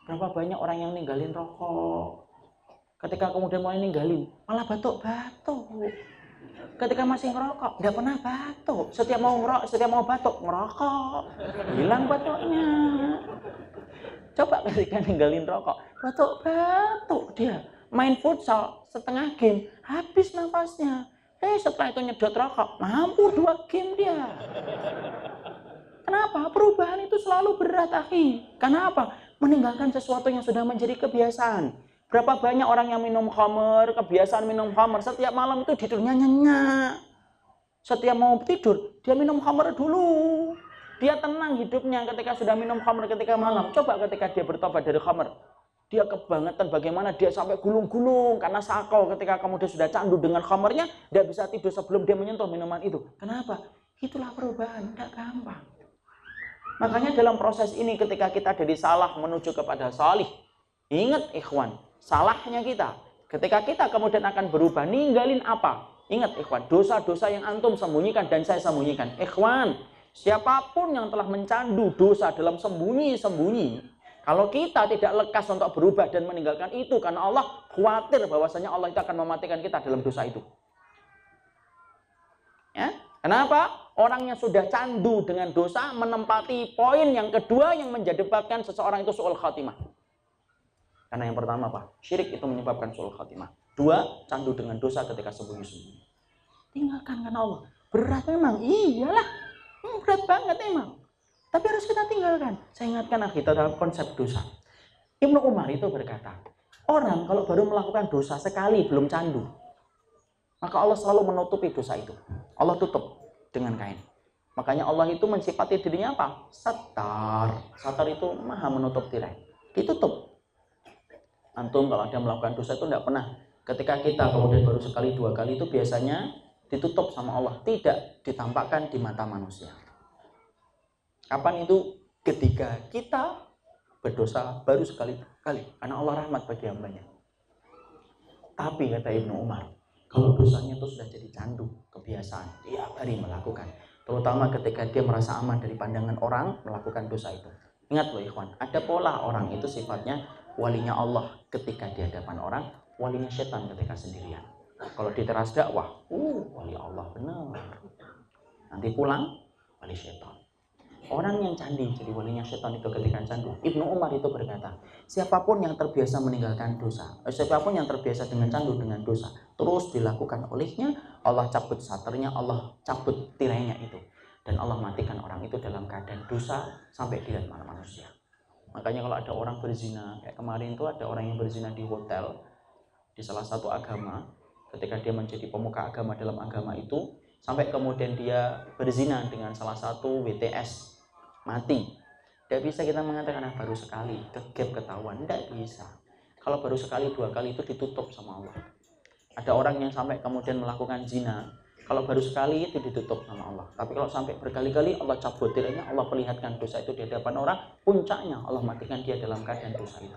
Berapa banyak orang yang ninggalin rokok. Ketika kemudian mulai ninggalin, malah batuk-batuk. Ketika masih ngerokok, nggak pernah batuk. Setiap mau batuk, ngerokok. Hilang batuknya. Coba ketika ninggalin rokok, batuk-batuk dia. Main futsal, setengah game, habis nafasnya. Setelah itu nyedot rokok, mampu 2 game dia. Kenapa? Perubahan itu selalu berat, akhi. Kenapa? Meninggalkan sesuatu yang sudah menjadi kebiasaan. Berapa banyak orang yang minum khamr, kebiasaan minum khamr, setiap malam itu tidurnya nyenyak. Setiap mau tidur, dia minum khamr dulu. Dia tenang hidupnya ketika sudah minum khamr ketika malam. Coba ketika dia bertobat dari khamr. Dia kebangetan bagaimana dia sampai gulung-gulung karena sakau ketika kemudian sudah candu dengan khamrnya, dia bisa tidur sebelum dia menyentuh minuman itu. Kenapa? Itulah perubahan, tidak gampang. Makanya dalam proses ini ketika kita dari salah menuju kepada salih, ingat ikhwan, salahnya kita Ketika kita kemudian akan berubah, ninggalin apa? Ingat ikhwan, dosa-dosa yang antum sembunyikan dan saya sembunyikan. Ikhwan, siapapun yang telah mencandu dosa dalam sembunyi-sembunyi, kalau kita tidak lekas untuk berubah dan meninggalkan itu, karena Allah khawatir bahwasanya Allah itu akan mematikan kita dalam dosa itu. Ya? Kenapa? Orang yang sudah candu dengan dosa menempati poin yang kedua yang menyebabkan seseorang itu su'ul khatimah. Karena yang pertama apa? Syirik itu menyebabkan su'ul khatimah. Dua, candu dengan dosa ketika sembunyi-sembunyi. Tinggalkan karena Allah. Berat memang, iyalah. Berat banget memang. Tapi harus kita tinggalkan. Saya ingatkan kita dalam konsep dosa. Ibnu Umar itu berkata, orang kalau baru melakukan dosa sekali belum candu, maka Allah selalu menutupi dosa itu. Allah tutup dengan kain. Makanya Allah itu mensifati dirinya apa? Satar. Satar itu maha menutup tirai. Ditutup. Antum kalau ada melakukan dosa itu tidak pernah. Ketika kita kemudian baru sekali dua kali itu biasanya ditutup sama Allah. Tidak ditampakkan di mata manusia. Kapan itu? Ketika kita berdosa baru sekali. Karena Allah rahmat bagi hambanya. Tapi kata Ibnu Umar, kalau dosanya itu sudah jadi candu, kebiasaan, tiap hari melakukan. Terutama ketika dia merasa aman dari pandangan orang, melakukan dosa itu. Ingat loh ikhwan, ada pola orang itu sifatnya walinya Allah ketika di hadapan orang, walinya setan ketika sendirian. Kalau di teras dakwah, wali Allah benar. Nanti pulang, wali setan. Orang yang candi jadi walinya setan itu ketika candu. Ibnu Umar itu berkata, siapapun yang terbiasa meninggalkan dosa, siapapun yang terbiasa dengan candu dengan dosa, terus dilakukan olehnya, Allah cabut saternya, Allah cabut tirainya itu. Dan Allah matikan orang itu dalam keadaan dosa sampai dilihat mana manusia. Makanya kalau ada orang berzina, kayak kemarin itu ada orang yang berzina di hotel, di salah satu agama, ketika dia menjadi pemuka agama dalam agama itu, sampai kemudian dia berzina dengan salah satu WTS, mati. Tidak bisa kita mengatakan baru sekali, kegep ketahuan, tidak bisa. Kalau baru sekali, dua kali itu ditutup sama Allah. Ada orang yang sampai kemudian melakukan zina, kalau baru sekali itu ditutup sama Allah. Tapi kalau sampai berkali-kali Allah cabut tirainya, Allah perlihatkan dosa itu di hadapan orang, puncaknya Allah matikan dia dalam keadaan dosa itu.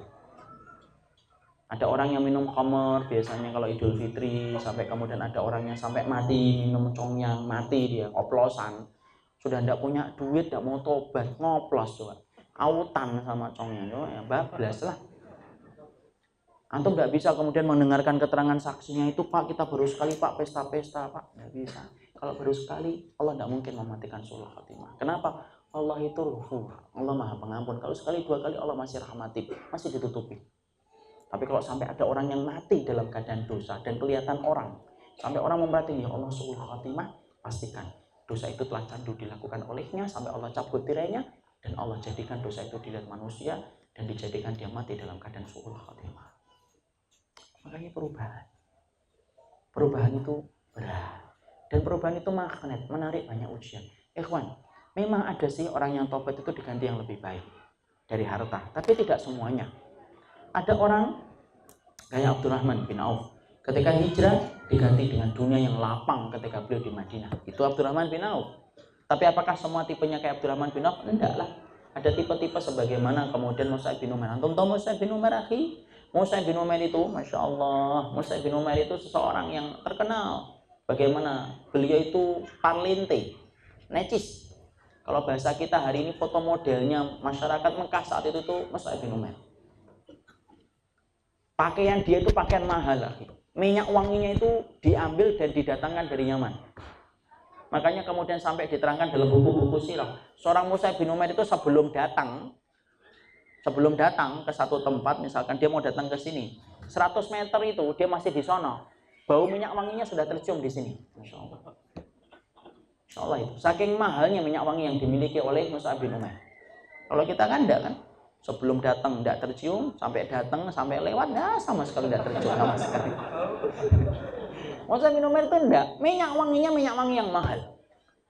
Ada orang yang minum khamr, biasanya kalau Idul Fitri, sampai kemudian ada orang yang sampai mati, minum congyang, mati dia, oplosan. Sudah tidak punya duit, tidak mau tobat, ngoplos coba. Autan sama congyang, ya bablas lah. Antum tidak bisa kemudian mendengarkan keterangan saksinya itu, Pak kita baru sekali Pak pesta-pesta Pak, tidak bisa. Kalau baru sekali Allah tidak mungkin mematikan su'ul khatimah. Kenapa? Allah itu ghafur, Allah maha pengampun. Kalau sekali dua kali Allah masih rahmatif, masih ditutupi. Tapi kalau sampai ada orang yang mati dalam keadaan dosa dan kelihatan orang, sampai orang memperhatikan ya Allah su'ul khatimah, pastikan dosa itu telah candu dilakukan olehnya sampai Allah cabut tirainya dan Allah jadikan dosa itu dilihat manusia dan dijadikan dia mati dalam keadaan su'ul khatimah. Makanya perubahan itu berat dan perubahan itu magnet, menarik banyak ujian. Ikhwan, memang ada sih orang yang tobat itu diganti yang lebih baik dari harta, tapi tidak semuanya. Ada orang kayak Abdurrahman bin Auf, ketika hijrah diganti dengan dunia yang lapang ketika beliau di Madinah. Itu Abdurrahman bin Auf. Tapi apakah semua tipenya kayak Abdurrahman bin Auf? Enggak lah. Ada tipe-tipe sebagaimana kemudian Mus'ab bin Umair. Antum tahu Mus'ab bin Umair, akhi? Mus'ab bin Umair itu, Masya Allah, Mus'ab bin Umair itu seseorang yang terkenal. Bagaimana beliau itu parlinte, necis. Kalau bahasa kita hari ini foto modelnya masyarakat Mekah saat itu tuh Mus'ab bin Umair. Pakaian dia itu pakaian mahal lagi. Minyak wanginya itu diambil dan didatangkan dari Yaman. Makanya kemudian sampai diterangkan dalam buku-buku sirah, seorang Mus'ab bin Umair itu sebelum datang ke satu tempat, misalkan dia mau datang ke sini, 100 meter itu dia masih di sono. Bau minyak wanginya sudah tercium di sini. Masya Allah. Masya Allah itu. Saking mahalnya minyak wangi yang dimiliki oleh Mus'ab bin Umair. Kalau kita kan enggak kan? Sebelum datang tidak tercium, sampai datang, sampai lewat, nah sama sekali tidak tercium sama sekali. Mus'ab bin Umair itu enggak, minyak wanginya minyak wangi yang mahal.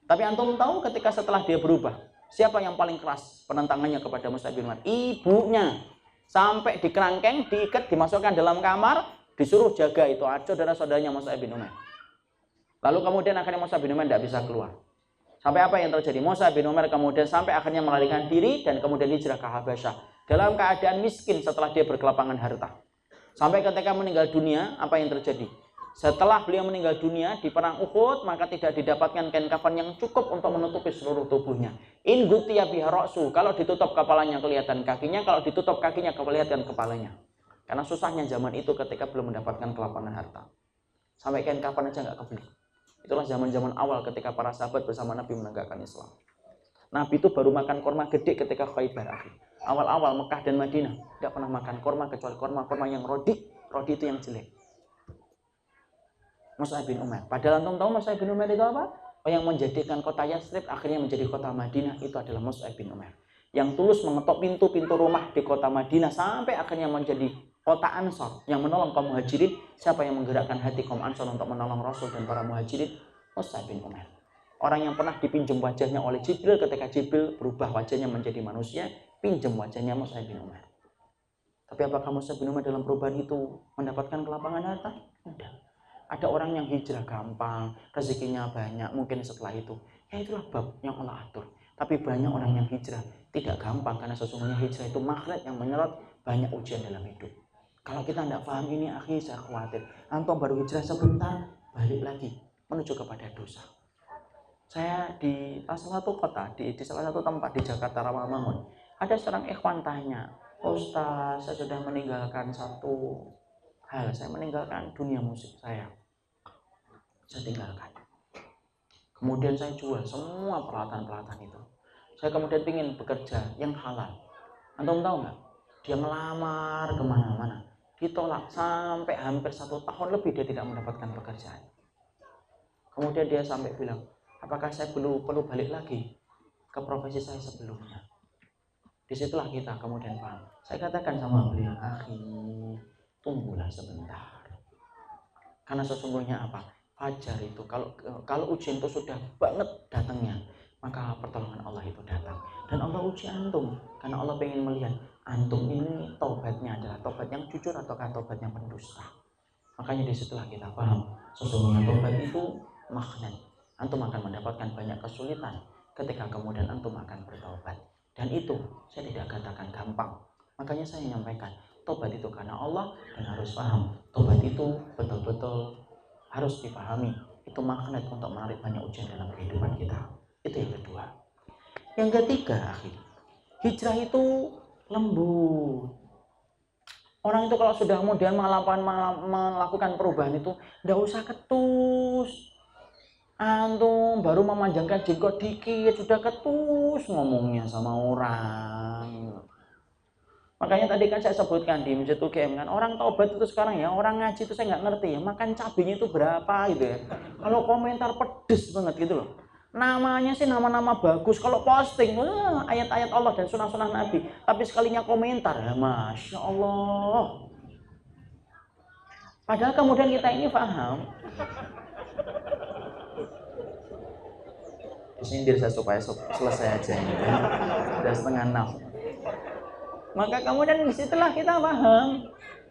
Tapi antum tahu ketika setelah dia berubah, siapa yang paling keras penentangannya kepada Mus'ab bin Umair? Ibunya. Sampai di kerangkeng, diikat, dimasukkan dalam kamar, disuruh jaga itu saudara-saudaranya Mus'ab bin Umair. Lalu kemudian akhirnya Mus'ab bin Umair tidak bisa keluar. Sampai apa yang terjadi? Mus'ab bin Umair kemudian sampai akhirnya melarikan diri dan kemudian hijrah ke Habasyah dalam keadaan miskin setelah dia berkelapangan harta. Sampai ketika meninggal dunia, apa yang terjadi? Setelah beliau meninggal dunia di perang Uhud, maka tidak didapatkan kain kafan yang cukup untuk menutupi seluruh tubuhnya. In gutiya biha ra'su, kalau ditutup kepalanya kelihatan kakinya, kalau ditutup kakinya kelihatan kepalanya. Karena susahnya zaman itu ketika belum mendapatkan kelapangan harta. Sampai kain kafan aja nggak kebeli. Itulah zaman-zaman awal ketika para sahabat bersama Nabi menegakkan Islam. Nabi itu baru makan korma gede ketika Khaybar. Awal-awal Mekah dan Madinah tidak pernah makan korma kecuali korma yang rodi itu yang jelek. Mus'ab bin Umair. Padahal antum tahu Mus'ab bin Umair itu apa? Yang menjadikan kota Yathrib akhirnya menjadi kota Madinah itu adalah Mus'ab bin Umair. Yang tulus mengetok pintu-pintu rumah di kota Madinah sampai akhirnya menjadi kota Ansor yang menolong kaum Muhajirin. Siapa yang menggerakkan hati kaum Ansor untuk menolong Rasul dan para Muhajirin? Mus'ab bin Umair. Orang yang pernah dipinjam wajahnya oleh Jibril ketika Jibril berubah wajahnya menjadi manusia, pinjam wajahnya Mus'ab bin Umair. Tapi apakah Mus'ab bin Umair dalam perubahan itu mendapatkan kelapangan harta? Tidak. Ada orang yang hijrah gampang, rezekinya banyak, mungkin setelah itu. Ya itulah bab yang Allah atur. Tapi banyak orang yang hijrah tidak gampang, karena sesungguhnya hijrah itu magnet yang menyerot banyak ujian dalam hidup. Kalau kita tidak paham ini, akhi, saya khawatir. Antum baru hijrah sebentar, balik lagi menuju kepada dosa. Saya di salah satu kota, di salah satu tempat di Jakarta Rawamangun, ada seorang ikhwan tanya, Ustaz, saya sudah meninggalkan satu hal, saya meninggalkan dunia musik saya tinggalkan. Kemudian saya jual semua peralatan-peralatan itu. Saya kemudian ingin bekerja yang halal. Antum tahu nggak? Dia melamar kemana-mana, ditolak sampai hampir 1 tahun lebih dia tidak mendapatkan pekerjaan. Kemudian dia sampai bilang, apakah saya perlu balik lagi ke profesi saya sebelumnya? Disitulah kita kemudian paham. Saya katakan sama beliau, akhi, tunggulah sebentar. Karena sesungguhnya apa? Fajar itu kalau ujian itu sudah banget datangnya, maka pertolongan Allah itu datang. Dan Allah uji antum, karena Allah pengen melihat antum ini taubatnya adalah taubat yang jujur ataukah taubat yang pendusta. Makanya disitulah kita paham, sesungguhnya taubat itu magnet. Antum akan mendapatkan banyak kesulitan ketika kemudian antum akan bertaubat. Dan itu saya tidak katakan gampang. Makanya saya menyampaikan, taubat itu karena Allah dan harus paham. Taubat itu betul-betul harus dipahami. Itu magnet untuk menarik banyak ujian dalam kehidupan kita. Itu yang kedua. Yang ketiga, akhi, hijrah itu lembut. Orang itu kalau sudah kemudian melakukan perubahan itu, tidak usah ketus. Antum baru memanjangkan jenggot dikit sudah ketus ngomongnya sama orang. Makanya tadi kan saya sebutkan di Masjid UGM kan, orang taubat itu sekarang ya, orang ngaji itu saya nggak ngerti ya, makan cabenya itu berapa gitu ya. Kalau komentar pedes banget gitu loh. Namanya sih nama-nama bagus, kalau posting ayat-ayat Allah dan sunah-sunah Nabi, tapi sekalinya komentar ya Masya Allah. Padahal kemudian kita ini paham. Disindir saya supaya selesai aja ini. Sudah 5:30. Maka kemudian disitulah kita paham.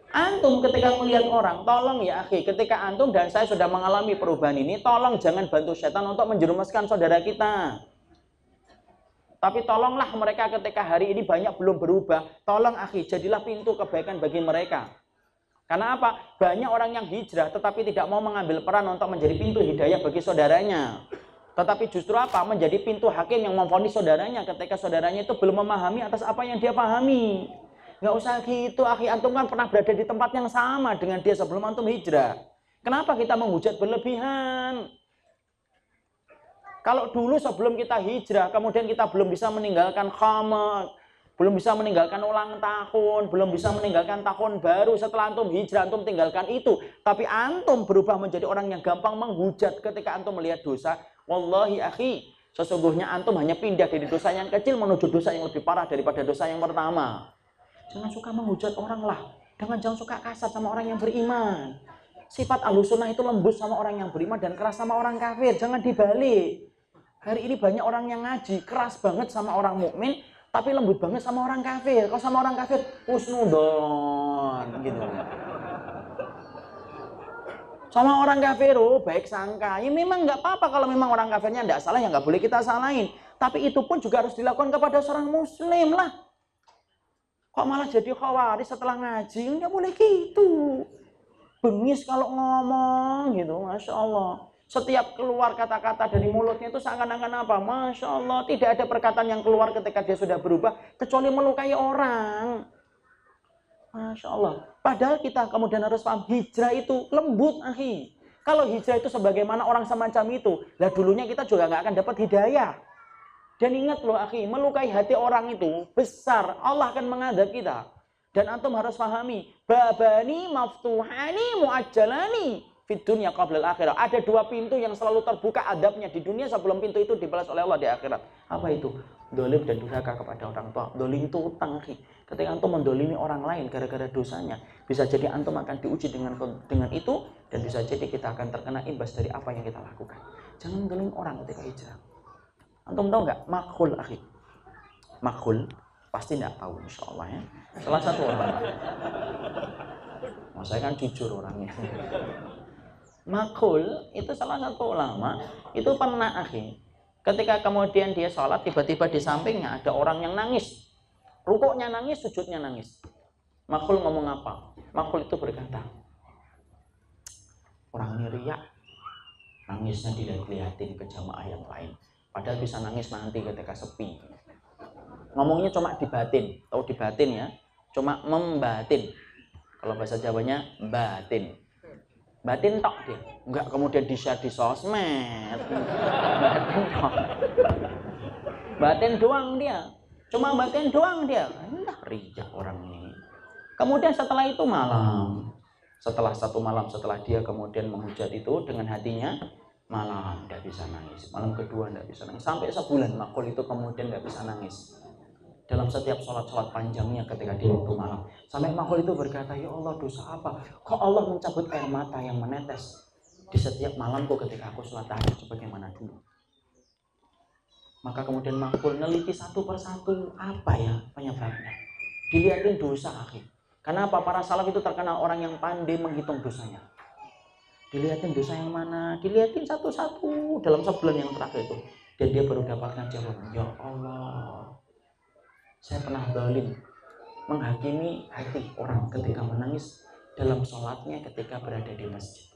Antum ketika melihat orang, tolong ya akhi, ketika antum dan saya sudah mengalami perubahan ini, tolong jangan bantu setan untuk menjerumuskan saudara kita. Tapi tolonglah mereka ketika hari ini banyak belum berubah, tolong akhi, jadilah pintu kebaikan bagi mereka. Karena apa? Banyak orang yang hijrah tetapi tidak mau mengambil peran untuk menjadi pintu hidayah bagi saudaranya. Tetapi justru apa? Menjadi pintu hakim yang memvonis saudaranya ketika saudaranya itu belum memahami atas apa yang dia pahami. Nggak usah gitu, akhi, antum kan pernah berada di tempat yang sama dengan dia sebelum antum hijrah. Kenapa kita menghujat berlebihan? Kalau dulu sebelum kita hijrah, kemudian kita belum bisa meninggalkan khamar, belum bisa meninggalkan ulang tahun, belum bisa meninggalkan tahun baru, setelah antum hijrah, antum tinggalkan itu. Tapi antum berubah menjadi orang yang gampang menghujat ketika antum melihat dosa. Wallahi akhi, sesungguhnya antum hanya pindah dari dosa yang kecil menuju dosa yang lebih parah daripada dosa yang pertama. Jangan suka menghujat orang lah. Jangan suka kasar sama orang yang beriman. Sifat Ahlussunnah itu lembut sama orang yang beriman dan keras sama orang kafir. Jangan dibalik. Hari ini banyak orang yang ngaji, keras banget sama orang mukmin, tapi lembut banget sama orang kafir. Kalau sama orang kafir, husnudon gitu. Sama orang kafir, baik sangka. Ya memang nggak apa-apa kalau memang orang kafirnya nggak salah, ya nggak boleh kita salahin. Tapi itu pun juga harus dilakukan kepada seorang muslim lah. Kok malah jadi khawarij setelah ngaji? Nggak boleh gitu. Bengis kalau ngomong gitu, Masya Allah. Setiap keluar kata-kata dari mulutnya itu seakan-akan apa? Masya Allah, tidak ada perkataan yang keluar ketika dia sudah berubah, kecuali melukai orang. Masya Allah. Padahal kita kemudian harus paham, hijrah itu lembut, akhi. Kalau hijrah itu sebagaimana orang semacam itu, lah dulunya kita juga nggak akan dapat hidayah. Dan ingat loh, akhi, melukai hati orang itu besar, Allah akan mengadab kita. Dan antum harus pahami, babani maftuhani muajjalani fid dunya qabla al-akhirah. Ada dua pintu yang selalu terbuka adabnya di dunia sebelum pintu itu dibalas oleh Allah di akhirat. Apa itu? Dolim dan durhaka kepada orang tua. Dolim itu utang, akhi. Ketika antum mendolimi orang lain gara-gara dosanya, bisa jadi antum akan diuji dengan itu, dan bisa jadi kita akan terkena imbas dari apa yang kita lakukan. Jangan mendolimi orang ketika hijrah. Antum tahu nggak makhul, akhi? Makhul pasti nggak tahu, insya Allah ya. Salah satu orang. Nah, saya kan jujur orangnya. Makhul itu salah satu ulama. Itu pernah, akhi. Ketika kemudian dia sholat, tiba-tiba di sampingnya ada orang yang nangis. Rukuknya nangis, sujudnya nangis. Makhul ngomong apa? Makhul itu berkata, orang ini riak, nangisnya dilihat-lihatin ke jamaah yang lain. Padahal bisa nangis nanti ketika sepi. Ngomongnya cuma di batin. Tahu di batin ya? Cuma membatin. Kalau bahasa Jawanya batin. Batin tok dia. Enggak kemudian di-share di sosmed. Batin tok. Batin doang dia. Cuma batin doang dia. Entah rijak orang ini. Kemudian setelah itu malam. Setelah satu malam setelah dia kemudian menghujat itu dengan hatinya, malam tidak bisa nangis, malam kedua tidak bisa nangis, sampai sebulan Makhul itu kemudian tidak bisa nangis dalam setiap sholat panjangnya ketika di waktu malam. Sampai Makhul itu berkata, ya Allah, dosa apa? Kok Allah mencabut air mata yang menetes di setiap malamku ketika aku sholat tahajud sebagaimana dulu? Maka kemudian Makhul neliti satu persatu, apa ya penyebabnya? Dilihatin dosa, akhi. Karena apa? Para salaf itu terkenal orang yang pandai menghitung dosanya. Dilihatin dosa yang mana, dilihatin satu-satu dalam sebulan yang terakhir itu, dan dia baru dapatkan jawaban, ya Allah, saya pernah zalim menghakimi hati orang ketika menangis dalam sholatnya ketika berada di masjid.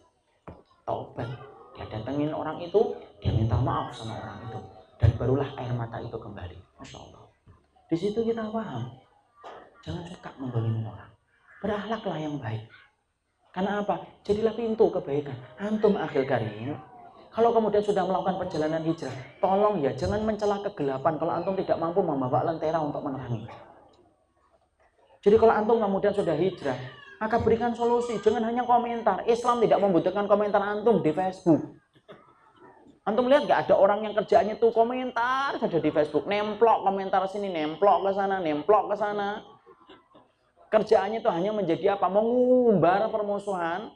Taubat, dia datengin orang itu, dia minta maaf sama orang itu, dan barulah air mata itu kembali. Masya Allah. Di situ kita paham, jangan suka mendolimi orang, berakhlaklah yang baik. Karena apa? Jadilah pintu kebaikan. Antum akhil karim, kalau kemudian sudah melakukan perjalanan hijrah, tolong ya jangan mencela kegelapan kalau antum tidak mampu membawa lentera untuk menerangi. Jadi kalau antum kemudian sudah hijrah, maka berikan solusi. Jangan hanya komentar. Islam tidak membutuhkan komentar antum di Facebook. Antum lihat gak ada orang yang kerjaannya tuh komentar saja di Facebook, nemplok komentar sini, nemplok ke sana, nemplok ke sana. Kerjaannya itu hanya menjadi apa? Mengumbar permusuhan.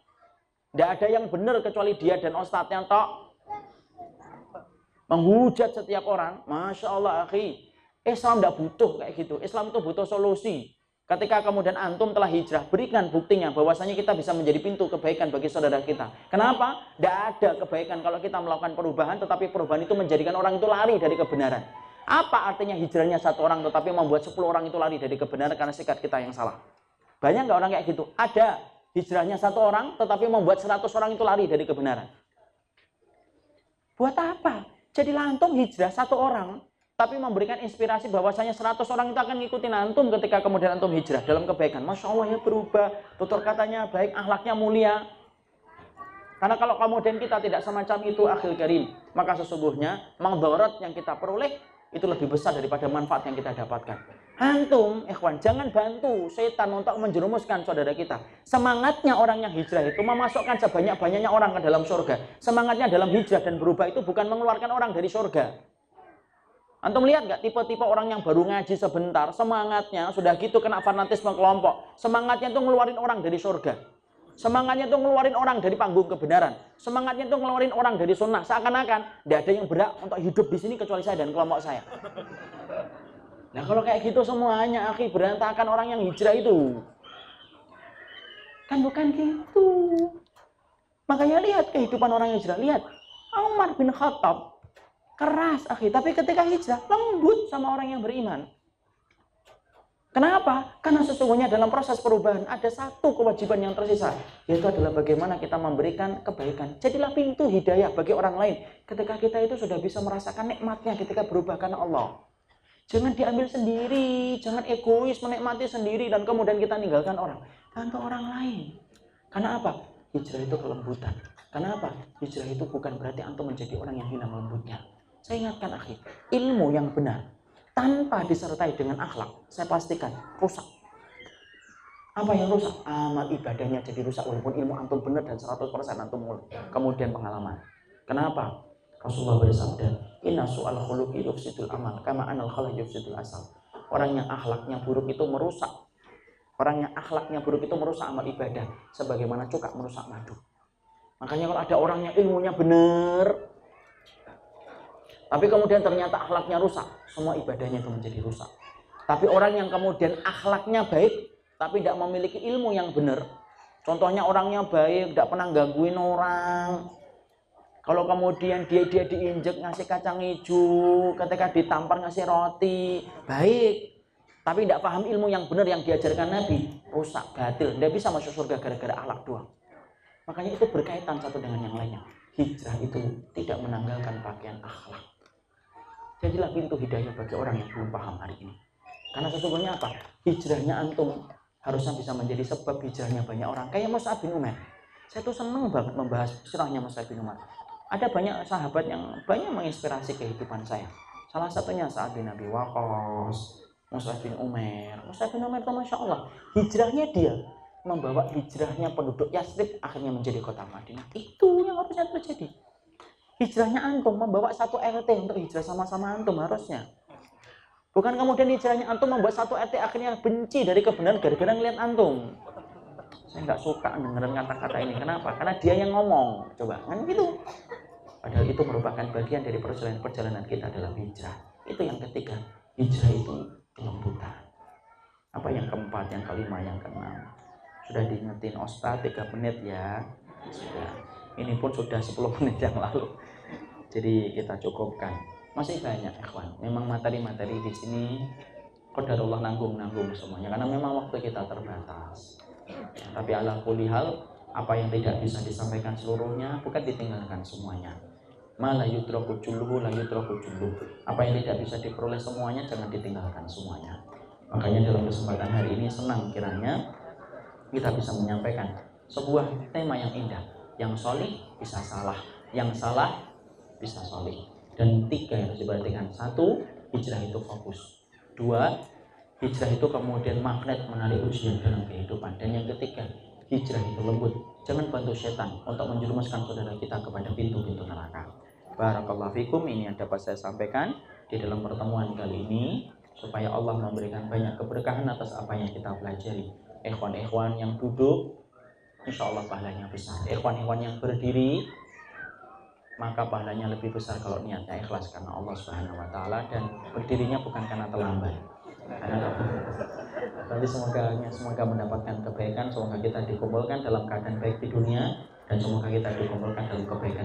Tidak ada yang benar kecuali dia dan ustadznya tok. Menghujat setiap orang. Masya Allah, akhi. Islam tidak butuh kayak gitu. Islam itu butuh solusi. Ketika kemudian antum telah hijrah, berikan buktinya bahwasanya kita bisa menjadi pintu kebaikan bagi saudara kita. Kenapa? Tidak ada kebaikan kalau kita melakukan perubahan, tetapi perubahan itu menjadikan orang itu lari dari kebenaran. Apa artinya hijrahnya satu orang tetapi membuat 10 orang itu lari dari kebenaran karena sikap kita yang salah? Banyak nggak orang kayak gitu? Ada. Hijrahnya satu orang tetapi membuat 100 orang itu lari dari kebenaran. Buat apa? Jadilah antum hijrah satu orang tapi memberikan inspirasi bahwasanya 100 orang itu akan ngikutin antum ketika kemudian antum hijrah dalam kebaikan. Masya Allah ya, berubah, tutur katanya baik, akhlaknya mulia. Karena kalau kemudian kita tidak semacam itu, akhil karim, maka sesungguhnya madarat yang kita peroleh itu lebih besar daripada manfaat yang kita dapatkan. Antum, ikhwan, jangan bantu setan untuk menjerumuskan saudara kita. Semangatnya orang yang hijrah itu memasukkan sebanyak-banyaknya orang ke dalam surga. Semangatnya dalam hijrah dan berubah itu bukan mengeluarkan orang dari surga. Antum lihat gak tipe-tipe orang yang baru ngaji sebentar, semangatnya sudah gitu kena fanatisme kelompok. Semangatnya itu ngeluarin orang dari surga. Semangatnya itu ngeluarin orang dari panggung kebenaran. Semangatnya itu ngeluarin orang dari sunnah. Seakan-akan tidak ada yang berhak untuk hidup di sini kecuali saya dan kelompok saya. Nah kalau kayak gitu semuanya, akhi, berantakan orang yang hijrah itu. Kan bukan gitu. Makanya lihat kehidupan orang yang hijrah. Lihat, Umar bin Khattab. Keras, akhi. Tapi ketika hijrah, lembut sama orang yang beriman. Kenapa? Karena sesungguhnya dalam proses perubahan ada satu kewajiban yang tersisa, yaitu adalah bagaimana kita memberikan kebaikan. Jadilah pintu hidayah bagi orang lain ketika kita itu sudah bisa merasakan nikmatnya ketika berubah karena Allah. Jangan diambil sendiri, jangan egois menikmati sendiri dan kemudian kita ninggalkan orang. Bantu orang lain. Karena apa? Hijrah itu kelembutan. Karena apa? Hijrah itu bukan berarti antum menjadi orang yang hilang lembutnya. Saya ingatkan akhi, ilmu yang benar tanpa disertai dengan akhlak, saya pastikan rusak. Apa yang rusak? Amal ibadahnya jadi rusak walaupun ilmu antum benar dan 100% antum kemudian pengalaman. Kenapa? Rasulullah bersabda, "Inna su'al khuluqi yufsidul amal kama anal khala yufsidul asal." Orang yang akhlaknya buruk itu merusak. Orang yang akhlaknya buruk itu merusak amal ibadah sebagaimana cuka merusak madu. Makanya kalau ada orang yang ilmunya benar tapi kemudian ternyata akhlaknya rusak, semua ibadahnya itu menjadi rusak. Tapi orang yang kemudian akhlaknya baik, tapi tidak memiliki ilmu yang benar. Contohnya orangnya baik, tidak pernah gangguin orang. Kalau kemudian dia diinjek ngasih kacang hijau, ketika ditampar ngasih roti, baik. Tapi tidak paham ilmu yang benar yang diajarkan Nabi, rusak, batil. Tidak bisa masuk surga gara-gara akhlak doang. Makanya itu berkaitan satu dengan yang lainnya. Hijrah itu tidak menanggalkan pakaian akhlak. Jadilah pintu hidayah bagi orang yang belum paham hari ini. Karena sesungguhnya apa? Hijrahnya antum harusnya bisa menjadi sebab hijrahnya banyak orang. Kayak Mus'ab bin Umair. Saya tuh senang banget membahas sirahnya Mus'ab bin Umair. Ada banyak sahabat yang banyak menginspirasi kehidupan saya. Salah satunya Sa'ad bin Abi Waqqas, Mus'ab bin Umair. Mus'ab bin Umair itu Masya Allah. Hijrahnya dia membawa hijrahnya penduduk Yathrib akhirnya menjadi kota Madinah. Itu yang harusnya terjadi. Hijrahnya antum membawa satu RT untuk hijrah sama-sama antum harusnya. Bukan kemudian hijrahnya antum membuat satu RT akhirnya benci dari kebenaran gara-gara ngeliat antum. Saya nggak suka dengerin kata-kata ini. Kenapa? Karena dia yang ngomong. Coba, kan gitu. Padahal itu merupakan bagian dari perjalanan kita dalam hijrah. Itu yang ketiga. Hijrah itu kelembutan. Apa yang keempat, yang kelima, yang keenam? Sudah diingetin Ustaz 3 menit ya. Sudah. Ini pun sudah 10 menit yang lalu. Jadi kita cukupkan. Masih banyak ikhwan. Memang materi-materi di sini qadarullah nanggung semuanya karena memang waktu kita terbatas. Tapi ala kulli hal, apa yang tidak bisa disampaikan seluruhnya bukan ditinggalkan semuanya. Ma la yudraku julluhu la yudraku julluhu. Apa yang tidak bisa diperoleh semuanya jangan ditinggalkan semuanya. Makanya dalam kesempatan hari ini senang kiranya kita bisa menyampaikan sebuah tema yang indah. Yang solih bisa salah, yang salah bisa solih. Dan 3 yang harus diperhatikan. 1, hijrah itu fokus. 2, hijrah itu kemudian magnet menarik ujian dalam kehidupan. Dan yang ketiga, hijrah itu lembut. Jangan bantu setan untuk menjerumuskan saudara kita kepada pintu-pintu neraka. Barakallahu fikum, ini yang dapat saya sampaikan di dalam pertemuan kali ini, supaya Allah memberikan banyak keberkahan atas apa yang kita pelajari. Ikhwan-ikhwan yang duduk, insya Allah pahalanya besar. Ikhwan-ikhwan yang berdiri, maka pahalanya lebih besar kalau niatnya ikhlas karena Allah Subhanahu wa taala dan berdirinya bukan karena terlambat. Nanti semoga mendapatkan kebaikan, semoga kita dikumpulkan dalam keadaan baik di dunia dan semoga kita dikumpulkan dalam kebaikan